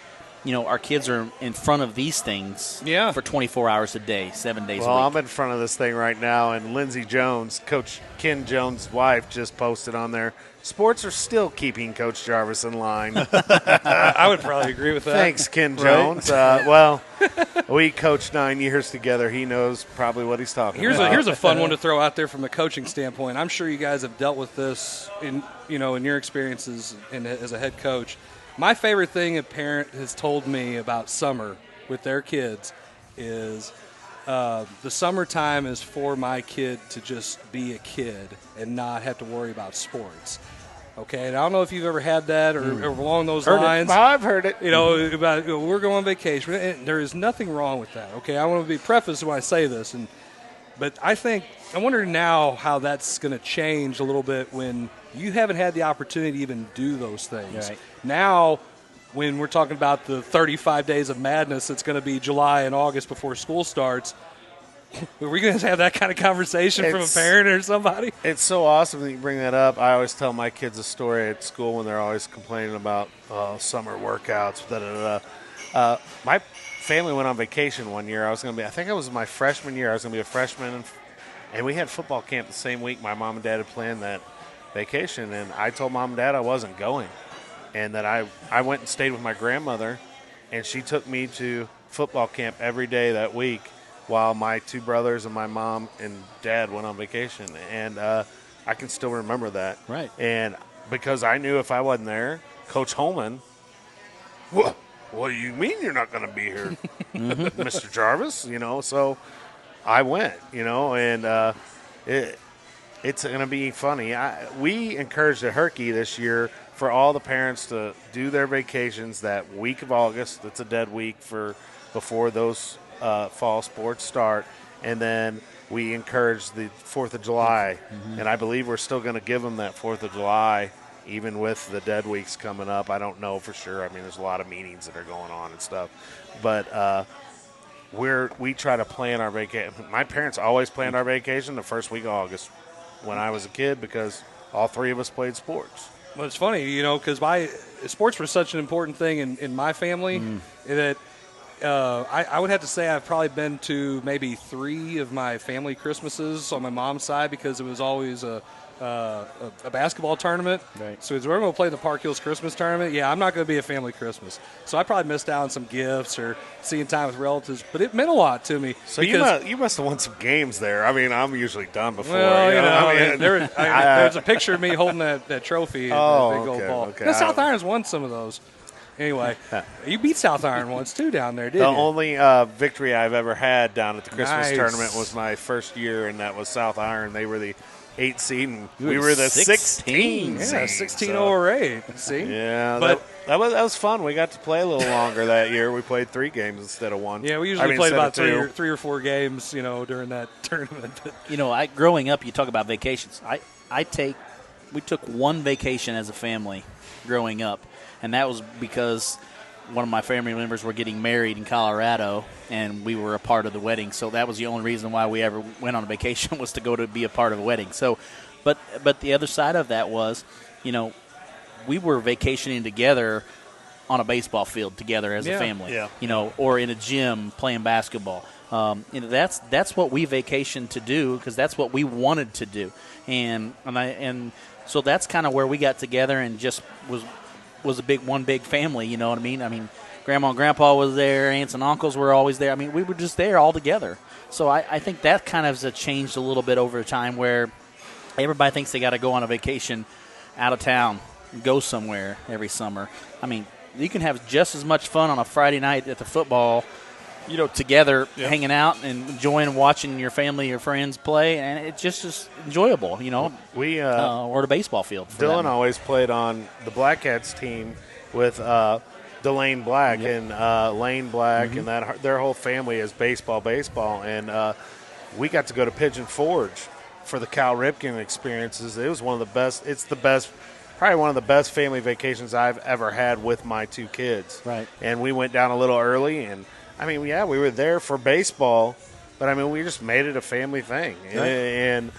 Speaker 2: Our kids are in front of these things
Speaker 3: Yeah.
Speaker 2: for 24 hours a day, 7 days
Speaker 4: Well,
Speaker 2: a
Speaker 4: I'm
Speaker 2: week.
Speaker 4: in front of this thing right now, and Lindsey Jones, Coach Ken Jones' wife, just posted on there, sports are still keeping Coach Jarvis in line.
Speaker 3: I would probably agree with that.
Speaker 4: Thanks, Ken
Speaker 1: Right.
Speaker 4: Jones. We coached 9 years together. He knows probably what he's talking
Speaker 3: Here's
Speaker 4: about.
Speaker 3: a fun one to throw out there from a coaching standpoint. I'm sure you guys have dealt with this in your experiences as a head coach. My favorite thing a parent has told me about summer with their kids is the summertime is for my kid to just be a kid and not have to worry about sports. Okay, and I don't know if you've ever had that or along those
Speaker 4: Heard
Speaker 3: lines.
Speaker 4: it. I've heard it.
Speaker 3: About we're going on vacation. And there is nothing wrong with that. Okay, I want to be prefaced when I say this, but I wonder now how that's going to change a little bit when you haven't had the opportunity to even do those things.
Speaker 2: Right.
Speaker 3: Now, when we're talking about the 35 days of madness, it's going to be July and August before school starts. Are we going to have that kind of conversation from a
Speaker 4: It's-
Speaker 3: parent or somebody?
Speaker 4: It's so awesome that you bring that up. I always tell my kids a story at school when they're always complaining about summer workouts. My family went on vacation one year. I think it was my freshman year. I was going to be a freshman, and we had football camp the same week my mom and dad had planned that vacation. And I told mom and dad I wasn't going, and that I went and stayed with my grandmother, and she took me to football camp every day that week while my 2 brothers and my mom and dad went on vacation. And I can still remember that.
Speaker 2: Right.
Speaker 4: And because I knew if I wasn't there, Coach Holman, what do you mean you're not going to be here, Mr. Jarvis? So I went, and it's going to be funny. We encouraged the Herky this year for all the parents to do their vacations that week of August. That's a dead week before those fall sports start, and then we encourage the 4th of July, and I believe we're still going to give them that 4th of July, even with the dead weeks coming up. I don't know for sure. I mean, there's a lot of meetings that are going on and stuff, but we try to plan our vacation. My parents always planned our vacation the first week of August when I was a kid because all 3 of us played sports.
Speaker 3: Well, it's funny, because sports were such an important thing in my family that I would have to say I've probably been to maybe 3 of my family Christmases on my mom's side because it was always a basketball tournament.
Speaker 2: Right.
Speaker 3: So as we're going to play the Park Hills Christmas tournament, yeah, I'm not going to be a family Christmas. So I probably missed out on some gifts or seeing time with relatives, but it meant a lot to me.
Speaker 4: So
Speaker 3: because,
Speaker 4: you must have won some games there. I mean, I'm usually done before.
Speaker 3: well,
Speaker 4: I mean,
Speaker 3: there's a picture of me holding that trophy.
Speaker 4: Oh,
Speaker 3: that big gold
Speaker 4: okay,
Speaker 3: ball.
Speaker 4: okay.
Speaker 3: Now, South Irons won some of those. Anyway, you beat South Iron once too down there, didn't
Speaker 4: The
Speaker 3: you?
Speaker 4: only victory I've ever had down at the Christmas
Speaker 3: Nice.
Speaker 4: tournament was my first year, and that was South Iron. They were the 8th seed, and
Speaker 2: You
Speaker 4: we
Speaker 2: were
Speaker 4: were the
Speaker 2: 16.
Speaker 4: 16
Speaker 3: Yeah,
Speaker 4: seed.
Speaker 3: 16
Speaker 4: so-
Speaker 3: over 8. See?
Speaker 4: Yeah,
Speaker 3: But-
Speaker 4: that was fun. We got to play a little longer that year. We played 3 games instead of 1.
Speaker 3: Yeah, we usually
Speaker 4: I mean,
Speaker 3: played
Speaker 4: instead
Speaker 3: about
Speaker 4: of 2.
Speaker 3: three or 4 games, during that tournament.
Speaker 2: Growing up, you talk about vacations. We took one vacation as a family growing up, and that was because one of my family members were getting married in Colorado, and we were a part of the wedding. So that was the only reason why we ever went on a vacation was to go to be a part of a wedding. So, but the other side of that was, we were vacationing together on a baseball field together as a family.
Speaker 1: Yeah.
Speaker 2: Or in a gym playing basketball. That's what we vacationed to do because that's what we wanted to do, and so that's kind of where we got together and just was was one big family. You know what I mean? I mean, Grandma and Grandpa was there, aunts and uncles were always there. I mean, we were just there all together. So I think that kind of has changed a little bit over time, where everybody thinks they got to go on a vacation out of town, go somewhere every summer. I mean, you can have just as much fun on a Friday night at the football, together, hanging out and enjoying watching your family, your friends play, and it's just enjoyable,
Speaker 4: We
Speaker 2: or the baseball field.
Speaker 4: Dylan always played on the Black Cats team with Delane Black and Lane Black, and that their whole family is baseball, and we got to go to Pigeon Forge for the Cal Ripken experiences. It was one of the best. It's the best. Probably one of the best family vacations I've ever had with my two kids.
Speaker 2: Right.
Speaker 4: And we went down a little early, and I mean, yeah, we were there for baseball, but I mean, we just made it a family thing.
Speaker 2: Right.
Speaker 4: And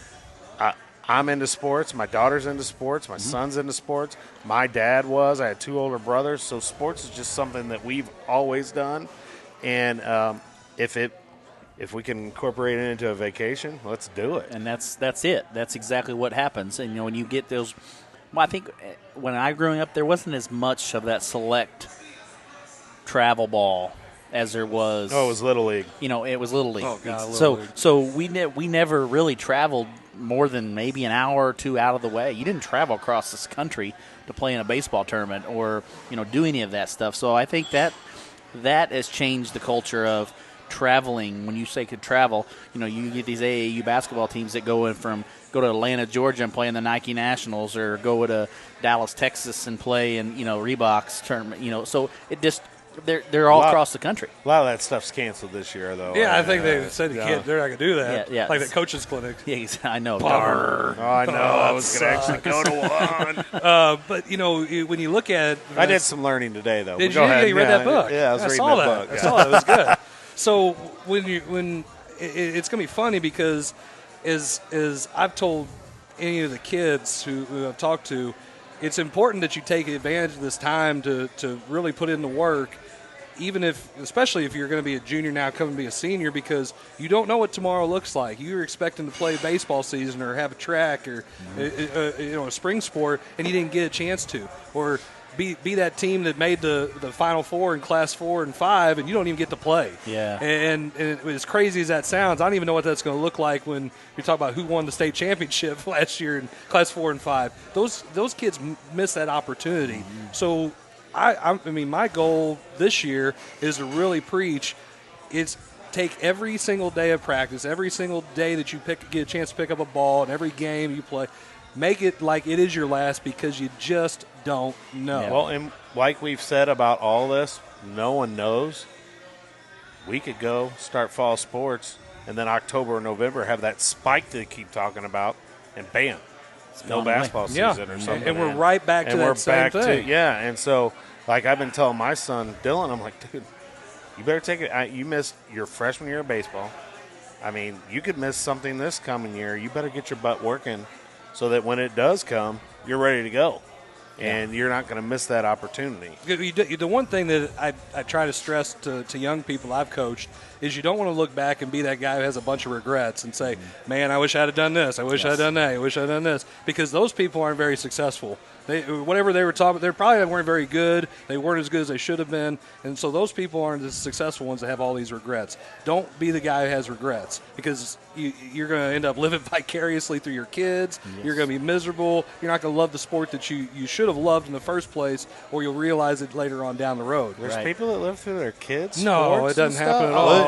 Speaker 4: I'm into sports. My daughter's into sports. My son's into sports. My dad was. I had two older brothers, so sports is just something that we've always done. And if we can incorporate it into a vacation, let's do it.
Speaker 2: And that's it. That's exactly what happens. And when you get those. Well, I think when I was growing up, there wasn't as much of that select travel ball as there was.
Speaker 4: Oh, it was Little League.
Speaker 2: It was Little League.
Speaker 3: Oh, God,
Speaker 2: so
Speaker 3: Little League.
Speaker 2: so we never really traveled more than maybe an hour or two out of the way. You didn't travel across this country to play in a baseball tournament or do any of that stuff. So I think that has changed the culture of traveling. When you say could travel, you get these AAU basketball teams that go to Atlanta, Georgia, and play in the Nike Nationals, or go to Dallas, Texas, and play in Reebok's tournament. So it just they're all across the country.
Speaker 4: A lot of that stuff's canceled this year, though.
Speaker 3: Yeah, I think they said they're not going to do that.
Speaker 2: Yeah.
Speaker 3: Like the coaches clinic.
Speaker 2: Yeah, I know.
Speaker 4: Oh, I know. I was going to actually go to one.
Speaker 3: But when you look at,
Speaker 4: I did some learning today, though.
Speaker 3: Did
Speaker 4: Go
Speaker 3: you?
Speaker 4: ahead.
Speaker 3: Yeah, you read that book.
Speaker 4: Yeah, I was reading
Speaker 3: saw
Speaker 4: that book.
Speaker 3: I saw it. It was good. So when it's going to be funny, because as I've told any of the kids who I've talked to, it's important that you take advantage of this time to really put in the work, especially if you're going to be a junior now, coming to be a senior, because you don't know what tomorrow looks like. You're expecting to play baseball season or have a track or a spring sport, and you didn't get a chance to, or be that team that made the Final Four in Class 4 and 5, and you don't even get to play.
Speaker 2: Yeah.
Speaker 3: And as crazy as that sounds, I don't even know what that's going to look like when you talk about who won the state championship last year in Class 4 and 5. Those kids miss that opportunity. So, I mean, my goal this year is to really preach. It's take every single day of practice, every single day that you get a chance to pick up a ball, and every game you play, make it like it is your last, because you just don't know.
Speaker 4: Yeah. Well, and like we've said about all this, no one knows. We could go start fall sports, and then October or November have that spike they keep talking about, and bam, no basketball season or something.
Speaker 3: And we're right back to that same thing.
Speaker 4: And so, like I've been telling my son, Dylan, I'm like, dude, you better take it. You missed your freshman year of baseball. I mean, you could miss something this coming year. You better get your butt working so that when it does come, you're ready to go. And you're not going to miss that opportunity.
Speaker 3: The one thing that I try to stress to young people I've coached is you don't want to look back and be that guy who has a bunch of regrets and say, man, I wish I had done this. I wish I had done that. I wish I had done this. Because those people aren't very successful. Whatever they were talking, they probably weren't very good. They weren't as good as they should have been. And so those people aren't the successful ones that have all these regrets. Don't be the guy who has regrets, because you're going to end up living vicariously through your kids. Yes. You're going to be miserable. You're not going to love the sport that you should have loved in the first place, or you'll realize it later on down the road.
Speaker 4: There's people that live through their kids'
Speaker 3: No,
Speaker 4: sports
Speaker 3: it doesn't
Speaker 4: and
Speaker 3: happen
Speaker 4: stuff?
Speaker 3: at all.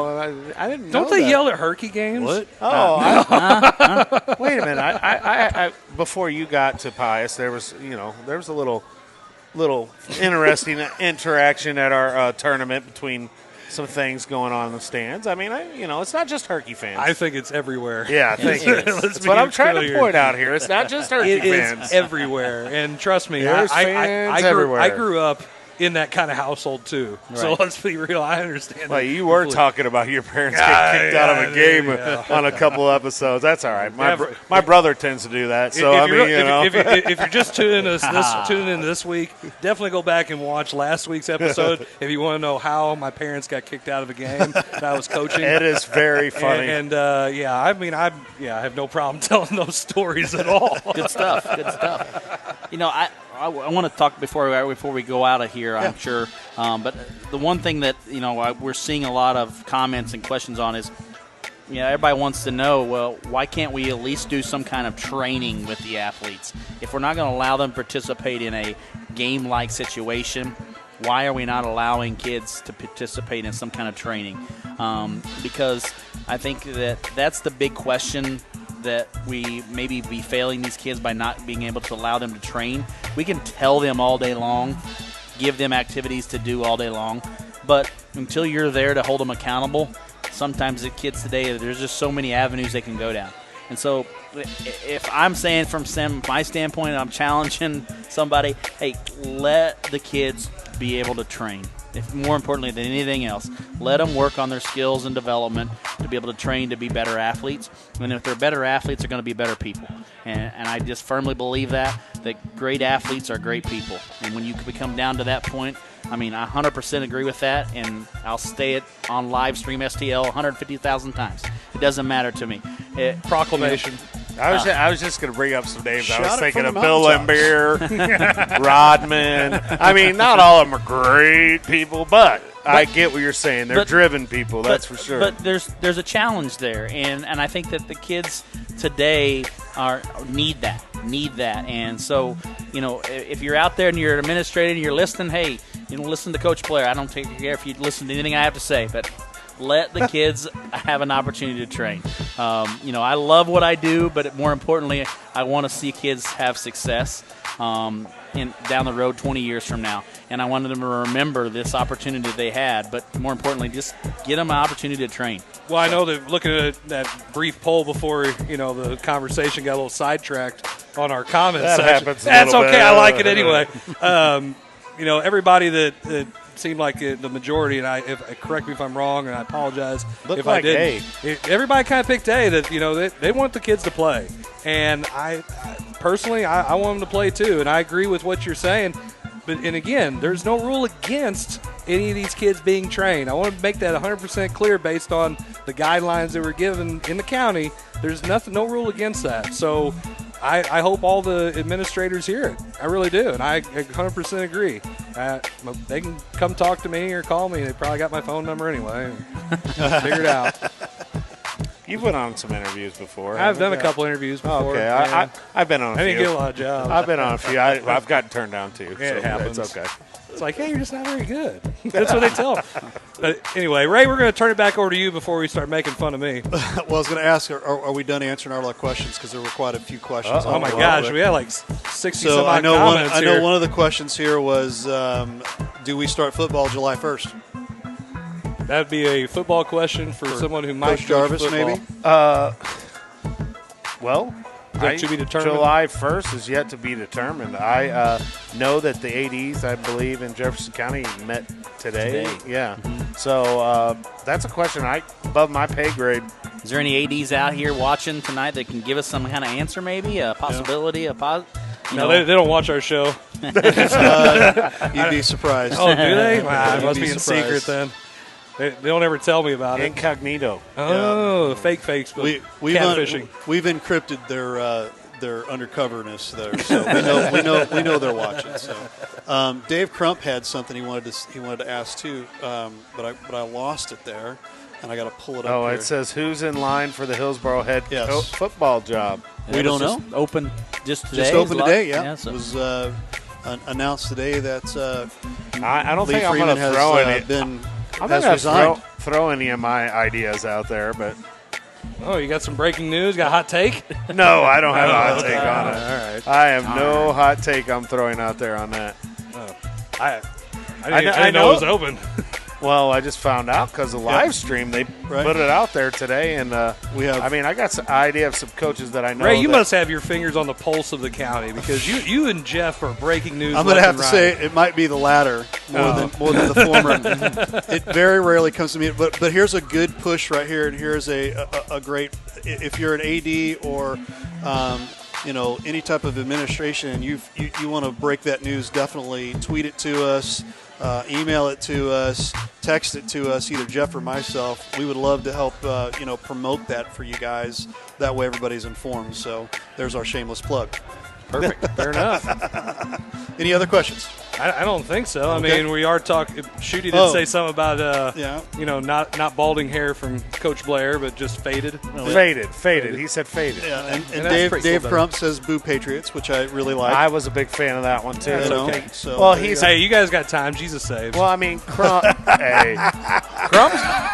Speaker 4: I didn't know
Speaker 3: Don't they
Speaker 4: that.
Speaker 3: yell at Herky games?
Speaker 4: What? Oh, wait a minute. I before you got to Pius, there was a little interesting interaction at our tournament between some things going on in the stands. I mean, it's not just Herky fans.
Speaker 3: I think it's everywhere.
Speaker 4: Yeah, thank you. That's what I'm trying to point out here. It's not just Herky fans.
Speaker 3: It is everywhere. And trust me,
Speaker 4: There's fans everywhere.
Speaker 3: I grew up in that kind of household too.
Speaker 2: Right.
Speaker 3: So let's be real. I understand.
Speaker 4: Well, you were talking about your parents getting kicked out of a game on a couple episodes. That's all right. My brother tends to do that. So
Speaker 3: if you're just tuning in this week, definitely go back and watch last week's episode if you want to know how my parents got kicked out of a game that I was coaching.
Speaker 4: It is very funny.
Speaker 3: I have no problem telling those stories at all.
Speaker 2: Good stuff. I want to talk before we go out of here. I'm sure, but the one thing that we're seeing a lot of comments and questions on is, everybody wants to know, well, why can't we at least do some kind of training with the athletes? If we're not going to allow them to participate in a game-like situation, why are we not allowing kids to participate in some kind of training? Because I think that's the big question that we maybe be failing these kids by not being able to allow them to train. We can tell them all day long, give them activities to do all day long, but until you're there to hold them accountable, sometimes the kids today, there's just so many avenues they can go down. And so if I'm saying from my standpoint, I'm challenging somebody, hey, let the kids be able to train. If more importantly than anything else, let them work on their skills and development to be able to train to be better athletes. And if they're better athletes, they're going to be better people. And I just firmly believe that great athletes are great people. And when you become down to that point, I 100% agree with that, and I'll stay it on live stream STL 150,000 times. It doesn't matter to me.
Speaker 3: Proclamation.
Speaker 4: I was just going to bring up some names. I was
Speaker 1: Shout it
Speaker 4: thinking
Speaker 1: from
Speaker 4: of
Speaker 1: the
Speaker 4: Bill Lembeer, Rodman. Not all of them are great people, but I get what you're saying. They're driven people, that's for sure.
Speaker 2: But there's a challenge there, and I think that the kids today need that. And so, if you're out there and you're an administrator and you're listening, hey, listen to Coach Blair. I don't care if you listen to anything I have to say, but let the kids have an opportunity to train. I love what I do, but more importantly, I want to see kids have success down the road 20 years from now. And I wanted them to remember this opportunity they had, but more importantly, just get them an opportunity to train.
Speaker 3: Well, I know that looking at that brief poll before, the conversation got a little sidetracked on our comments
Speaker 4: That
Speaker 3: section.
Speaker 4: happens a
Speaker 3: That's
Speaker 4: little
Speaker 3: okay.
Speaker 4: bit.
Speaker 3: I like it anyway. Everybody that seemed like the majority, and correct me if I'm wrong, and I apologize
Speaker 4: Looked
Speaker 3: if
Speaker 4: like
Speaker 3: I didn't. Everybody kind of picked A, that they want the kids to play, and I personally I want them to play too, and I agree with what you're saying. And again, there's no rule against any of these kids being trained. I want to make that 100% clear based on the guidelines that were given in the county. There's no rule against that. So I hope all the administrators hear it. I really do, and I 100% agree. They can come talk to me or call me. They probably got my phone number anyway. Figure it out.
Speaker 4: You've been on some interviews before.
Speaker 3: I've done a couple interviews before.
Speaker 4: Okay, I've been on a few.
Speaker 3: I didn't get a lot of jobs.
Speaker 4: I've been on a few. I've gotten turned down too.
Speaker 3: Yeah, it happens.
Speaker 4: It's okay.
Speaker 3: It's like, hey, you're just not very good. That's what they tell them. But anyway, Ray, we're going to turn it back over to you before we start making fun of me.
Speaker 1: Well, I was going to ask, are we done answering all our questions? Because there were quite a few questions.
Speaker 3: Oh, my gosh. We had like 60
Speaker 1: So
Speaker 3: some
Speaker 1: I
Speaker 3: odd
Speaker 1: know
Speaker 3: comments
Speaker 1: I
Speaker 3: here.
Speaker 1: know one of the questions here was, do we start football July 1st?
Speaker 3: That would be a football question for someone who might
Speaker 1: Coach Jarvis,
Speaker 3: football.
Speaker 1: maybe?
Speaker 4: Well,
Speaker 3: That to be determined?
Speaker 4: July 1st is yet to be determined. I know that the ADs, I believe, in Jefferson County met today. Yeah.
Speaker 3: Mm-hmm.
Speaker 4: So that's a question above my pay grade.
Speaker 2: Is there any ADs out here watching tonight that can give us some kind of answer, maybe a possibility,
Speaker 3: No, they don't watch our show.
Speaker 1: You'd be surprised.
Speaker 3: Oh, do they? Wow, it
Speaker 1: You'd
Speaker 3: must
Speaker 1: be
Speaker 3: be in
Speaker 1: surprised.
Speaker 3: secret then. They don't ever tell me about it.
Speaker 4: Incognito.
Speaker 3: Oh, fake Facebook.
Speaker 1: We've
Speaker 3: catfishing.
Speaker 1: We've encrypted their undercoverness there, so we know they're watching. So, Dave Crump had something he wanted to ask too, but I lost it there, and I got to pull it up.
Speaker 4: Oh,
Speaker 1: here.
Speaker 4: it says who's in line for the Hillsboro head
Speaker 1: Yes.
Speaker 4: football job.
Speaker 2: We don't know. Open just today.
Speaker 1: Just open today. Yeah,
Speaker 2: so.
Speaker 1: it was announced today that
Speaker 4: I don't
Speaker 1: Lee
Speaker 4: think I'm
Speaker 1: Freeman
Speaker 4: going to
Speaker 1: has
Speaker 4: throw any.
Speaker 1: been
Speaker 4: I'm
Speaker 1: has
Speaker 4: going to
Speaker 1: resigned.
Speaker 4: throw any of my ideas out there, but
Speaker 3: Oh, you got some breaking news? Got a hot take?
Speaker 4: no, I don't have a hot take on it.
Speaker 3: All right.
Speaker 4: I have no hot take I'm throwing out there on that.
Speaker 3: I didn't know
Speaker 4: know-
Speaker 3: it was open.
Speaker 4: Well, I just found out because the live stream, they
Speaker 1: Right.
Speaker 4: put it out there today, and
Speaker 1: We have-
Speaker 4: I got some idea of some coaches that I know.
Speaker 3: Ray, you
Speaker 4: that-
Speaker 3: must have your fingers on the pulse of the county because you and Jeff are breaking news.
Speaker 1: I'm going to
Speaker 3: left
Speaker 1: have
Speaker 3: and
Speaker 1: to
Speaker 3: right.
Speaker 1: say it might be the latter more than the former. It very rarely comes to me, but here's a good push right here, and here's a great. If you're an AD or any type of administration, and you want to break that news, definitely tweet it to us, email it to us, text it to us, either Jeff or myself. We would love to help promote that for you guys. That way everybody's informed. So there's our shameless plug.
Speaker 3: Perfect. Fair enough.
Speaker 1: Any other questions?
Speaker 3: I don't think so. I
Speaker 1: Okay.
Speaker 3: mean, we are talking. Shooty did
Speaker 1: Oh.
Speaker 3: say something about,
Speaker 1: Yeah.
Speaker 3: not balding hair from Coach Blair, but just faded.
Speaker 4: Faded. He said faded.
Speaker 1: Yeah, and
Speaker 3: that's
Speaker 1: Dave,
Speaker 3: pretty
Speaker 1: Dave
Speaker 3: cool,
Speaker 1: Crump says Boo Patriots, which I really like.
Speaker 4: I was a big fan of that one too.
Speaker 1: you know,
Speaker 3: okay.
Speaker 1: so
Speaker 4: Well,
Speaker 1: there you
Speaker 4: he's
Speaker 1: go.
Speaker 3: Hey, you guys got time. Jesus saves.
Speaker 4: Well, I mean,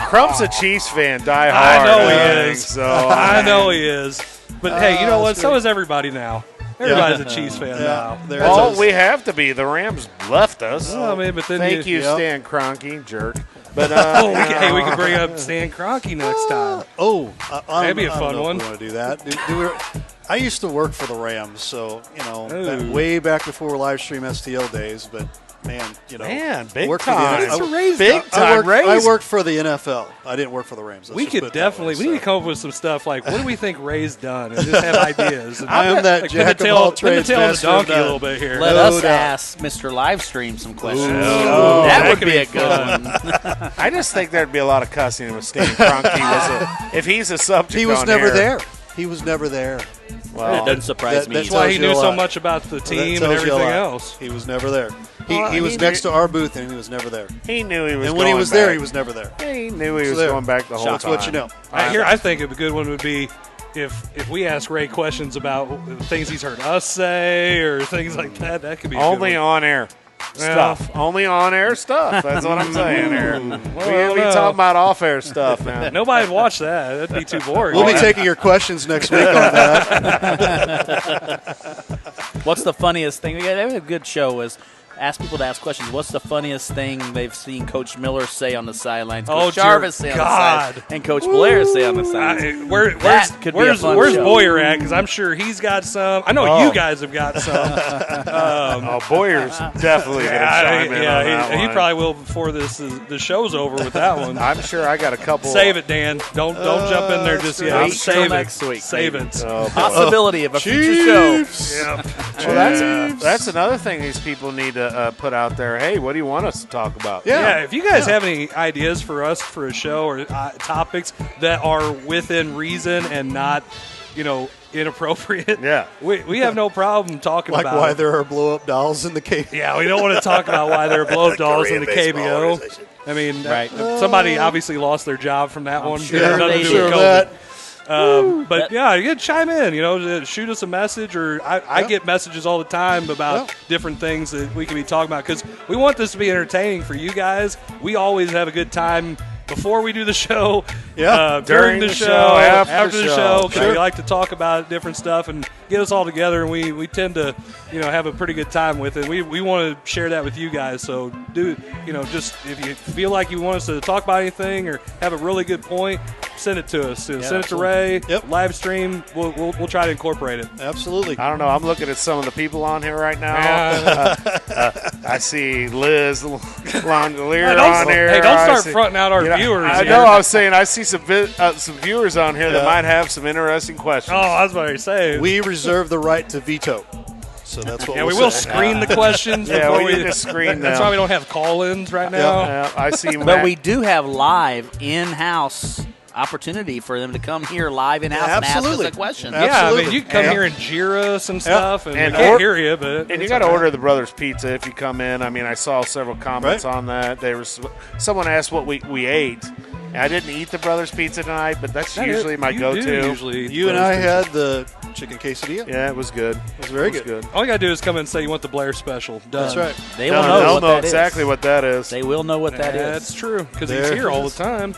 Speaker 4: Crump's a Chiefs fan, die hard.
Speaker 3: I know he
Speaker 4: think,
Speaker 3: is.
Speaker 4: So
Speaker 3: I know he is. But hey, you know what?
Speaker 1: that's
Speaker 3: So
Speaker 1: great.
Speaker 3: is everybody now. Everybody's a Chiefs fan
Speaker 1: Yeah,
Speaker 3: now.
Speaker 1: there
Speaker 4: Well,
Speaker 1: it is.
Speaker 4: we have to be. The Rams left us.
Speaker 3: Well, I mean, but then
Speaker 4: Thank you,
Speaker 1: Yep.
Speaker 4: Stan Kroenke, jerk. But
Speaker 3: Hey, we could bring up Stan Kroenke next time.
Speaker 1: Oh,
Speaker 3: That'd be a
Speaker 1: I don't
Speaker 3: fun
Speaker 1: know if
Speaker 3: one.
Speaker 1: we want to do that. I used to work for the Rams, so
Speaker 3: Ooh.
Speaker 1: way back before live stream STL days. But man,
Speaker 4: Man, big
Speaker 1: worked
Speaker 4: time.
Speaker 1: For the,
Speaker 4: Big time
Speaker 1: I
Speaker 4: Rays.
Speaker 1: worked for the NFL. I didn't work for the Rams. Let's
Speaker 3: We
Speaker 1: just
Speaker 3: could
Speaker 1: put it that way,
Speaker 3: definitely. We
Speaker 1: so.
Speaker 3: need to come up with some stuff like, what do we think Ray's done, and just have ideas. And
Speaker 1: I am that
Speaker 3: like,
Speaker 1: jack of all
Speaker 3: pin the
Speaker 1: trades,
Speaker 3: tail on the
Speaker 1: master of
Speaker 3: donkey a
Speaker 1: none.
Speaker 3: little bit here.
Speaker 2: Let
Speaker 1: No
Speaker 2: us
Speaker 1: doubt.
Speaker 2: ask Mr. Livestream some questions.
Speaker 3: Oh,
Speaker 2: that would
Speaker 3: could
Speaker 2: be a good one.
Speaker 4: I just think there'd be a lot of cussing if Stan Kroenke if he's a subject.
Speaker 1: He was
Speaker 4: on
Speaker 1: never
Speaker 4: here.
Speaker 1: there. He was never there.
Speaker 2: That doesn't surprise me.
Speaker 1: that's
Speaker 3: That's why he
Speaker 1: tells you
Speaker 3: knew
Speaker 1: a
Speaker 3: so
Speaker 1: lot.
Speaker 3: much about the
Speaker 1: That
Speaker 3: team and
Speaker 1: tells you a
Speaker 3: everything
Speaker 1: lot.
Speaker 3: else.
Speaker 1: He was never there.
Speaker 4: Well,
Speaker 1: He was
Speaker 4: he
Speaker 1: next
Speaker 4: knew-
Speaker 1: to our booth, and he was never there.
Speaker 4: He knew he was.
Speaker 1: And when he
Speaker 4: going
Speaker 1: was there,
Speaker 4: back.
Speaker 1: he was never there.
Speaker 4: He knew he
Speaker 1: So
Speaker 4: was
Speaker 1: there.
Speaker 4: going back the whole
Speaker 1: That's
Speaker 4: time.
Speaker 1: what you know.
Speaker 3: I think a good one would be if we ask Ray questions about things he's heard us say or things like that. That could be a good
Speaker 4: Only
Speaker 3: one.
Speaker 4: on air stuff. Only on air stuff. That's what I'm saying here. We talking about off air stuff now.
Speaker 3: Nobody'd watch that. That'd be too boring.
Speaker 1: We'll be taking your questions next week on that.
Speaker 2: What's the funniest thing? We had a good show was ask people to ask questions. What's the funniest thing they've seen Coach Miller say on the sidelines?
Speaker 3: Oh,
Speaker 2: Coach
Speaker 3: dear
Speaker 2: Jarvis say on the
Speaker 3: God.
Speaker 2: sidelines, and Coach Blair say on the sidelines.
Speaker 3: Where's
Speaker 2: That could be a fun show.
Speaker 3: Boyer at? Because I'm sure he's got some. I know you guys have got some.
Speaker 4: Oh, Boyer's definitely going to chime in on that
Speaker 3: he
Speaker 4: one.
Speaker 3: probably will before the show's over with that one.
Speaker 4: I'm sure I got a couple.
Speaker 3: Save it, Dan. Don't jump in there just yet.
Speaker 2: Wait
Speaker 3: Save
Speaker 2: till
Speaker 3: it.
Speaker 2: next week,
Speaker 3: Save
Speaker 2: maybe.
Speaker 3: it.
Speaker 2: Possibility of a future show.
Speaker 4: Well, that's another thing these people need to put out there. Hey, what do you want us to talk about?
Speaker 3: Yeah, if you guys have any ideas for us for a show or topics that are within reason and not, inappropriate,
Speaker 4: Yeah.
Speaker 3: we have no problem talking
Speaker 1: Like
Speaker 3: about
Speaker 1: why
Speaker 3: it.
Speaker 1: there are blow up dolls in the cave.
Speaker 3: Yeah, we don't want to talk about why there are blow dolls in the KBO. I mean,
Speaker 2: Right.
Speaker 3: somebody obviously lost their job from that one.
Speaker 2: sure
Speaker 3: It had nothing
Speaker 2: they
Speaker 3: to
Speaker 2: did.
Speaker 3: do with
Speaker 1: Sure
Speaker 3: COVID.
Speaker 1: that.
Speaker 3: But yeah, you can chime in, shoot us a message, or I get messages all the time about different things that we can be talking about because we want this to be entertaining for you guys. We always have a good time before we do the show, during the show, after the show, because we like to talk about different stuff and get us all together, and we tend to, have a pretty good time with it. We want to share that with you guys, so just if you feel like you want us to talk about anything or have a really good point, send it to us. Send it to Ray.
Speaker 1: Yep.
Speaker 3: Live stream. We'll try to incorporate it.
Speaker 1: Absolutely.
Speaker 4: I don't know. I'm looking at some of the people on here right now. I see Liz Langolier on here.
Speaker 3: Hey, don't
Speaker 4: I
Speaker 3: start
Speaker 4: see-
Speaker 3: fronting out our viewers.
Speaker 4: I
Speaker 3: here.
Speaker 4: know. I was saying I see some viewers on here that might have some interesting questions.
Speaker 3: Oh, I was about to say.
Speaker 1: We reserve the right to veto. So that's what
Speaker 3: we
Speaker 1: we'll
Speaker 3: will
Speaker 1: say.
Speaker 3: screen the questions.
Speaker 4: Yeah,
Speaker 3: before
Speaker 4: we need to screen them.
Speaker 3: That's why we don't have call-ins right now.
Speaker 4: Yeah, I see.
Speaker 2: But we do have live in-house opportunity for them to come here live in-house and ask us
Speaker 1: Absolutely.
Speaker 2: a question.
Speaker 3: Yeah, I
Speaker 1: Absolutely.
Speaker 3: mean, you can come
Speaker 4: Yeah.
Speaker 3: here and jeer us and stuff, and,
Speaker 4: And
Speaker 3: we can't
Speaker 4: or-
Speaker 3: hear you, but
Speaker 4: And you
Speaker 3: it's
Speaker 4: got to
Speaker 3: all right.
Speaker 4: order the Brothers Pizza if you come in. I mean, I saw several comments
Speaker 1: Right.
Speaker 4: on that. Someone asked what we ate. And I didn't eat the Brothers Pizza tonight, but that's usually my
Speaker 3: You
Speaker 4: go-to.
Speaker 3: do usually eat
Speaker 1: You and I
Speaker 3: Brothers
Speaker 1: had the chicken quesadilla.
Speaker 4: Yeah, it was good. It
Speaker 1: was very good.
Speaker 3: Pizza. All you gotta do is come in and say you want the Blair special. Done.
Speaker 1: That's right.
Speaker 2: They will
Speaker 4: No,
Speaker 2: know
Speaker 4: they'll
Speaker 2: what
Speaker 4: know
Speaker 2: that is.
Speaker 4: exactly what that is.
Speaker 2: They will know what that is.
Speaker 3: That's true because he's
Speaker 1: There
Speaker 3: here
Speaker 1: it
Speaker 3: all the
Speaker 1: is.
Speaker 3: time.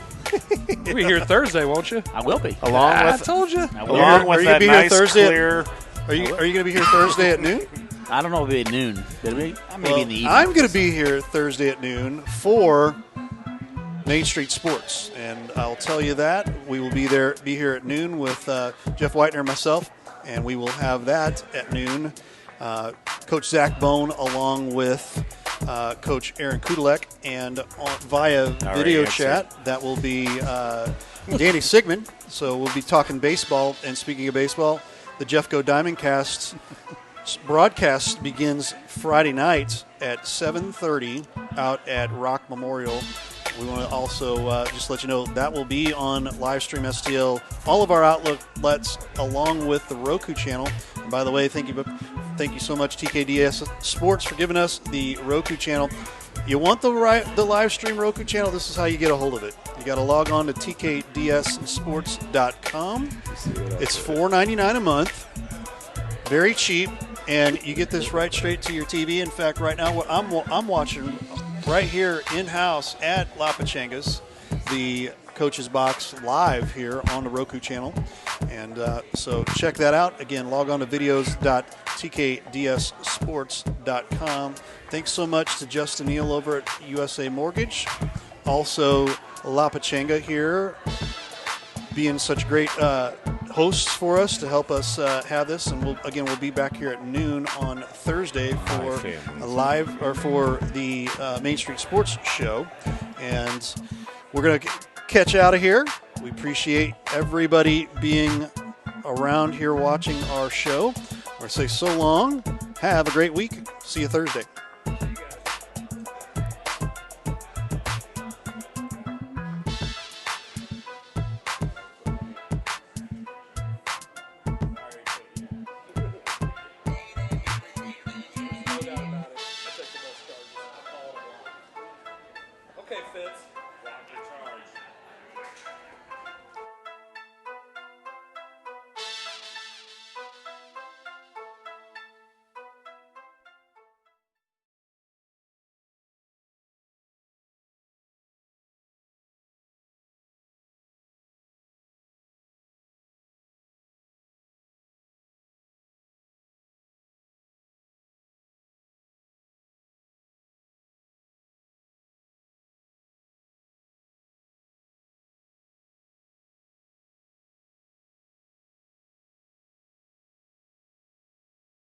Speaker 3: You'll be here Thursday, won't you?
Speaker 2: I will be.
Speaker 4: Along
Speaker 3: I
Speaker 4: with
Speaker 3: told you.
Speaker 2: I will.
Speaker 4: along
Speaker 1: Are
Speaker 4: with
Speaker 1: you
Speaker 4: that
Speaker 1: gonna be here
Speaker 4: nice
Speaker 1: Thursday?
Speaker 4: clear.
Speaker 1: Are you going to be here Thursday at noon?
Speaker 2: I don't know if it'll be at noon. Maybe in the evening.
Speaker 1: I'm going to be here Thursday at noon for Main Street Sports, and I'll tell you that we will be here at noon with Jeff Whitener and myself, and we will have that at noon. Coach Zach Bone along with Coach Aaron Kudelek, and via video chat that will be Danny Sigmund. So we'll be talking baseball. And speaking of baseball, the Jeff Go Diamondcast broadcast begins Friday night at 7:30 out at Rock Memorial. We want to also just let you know that will be on Livestream STL, all of our outlets, along with the Roku channel. And by the way, thank you Thank you so much, TKDS Sports, for giving us the Roku channel. You want the live stream Roku channel? This is how you get a hold of it. You got to log on to tkdssports.com. It's $4.99 a month. Very cheap, and you get this right straight to your TV. In fact, right now I'm watching right here in-house at La Pachangas, the Coach's Box live here on the Roku channel. And so check that out. Again, log on to videos.tkdssports.com. Thanks so much to Justin Neal over at USA Mortgage. Also, La Pachanga here being such great hosts for us to help us have this. And we'll be back here at noon on Thursday for the Main Street Sports Show. And we're going to catch out of here. We appreciate everybody being around here watching our show. Or say so long. Have a great week. See you Thursday.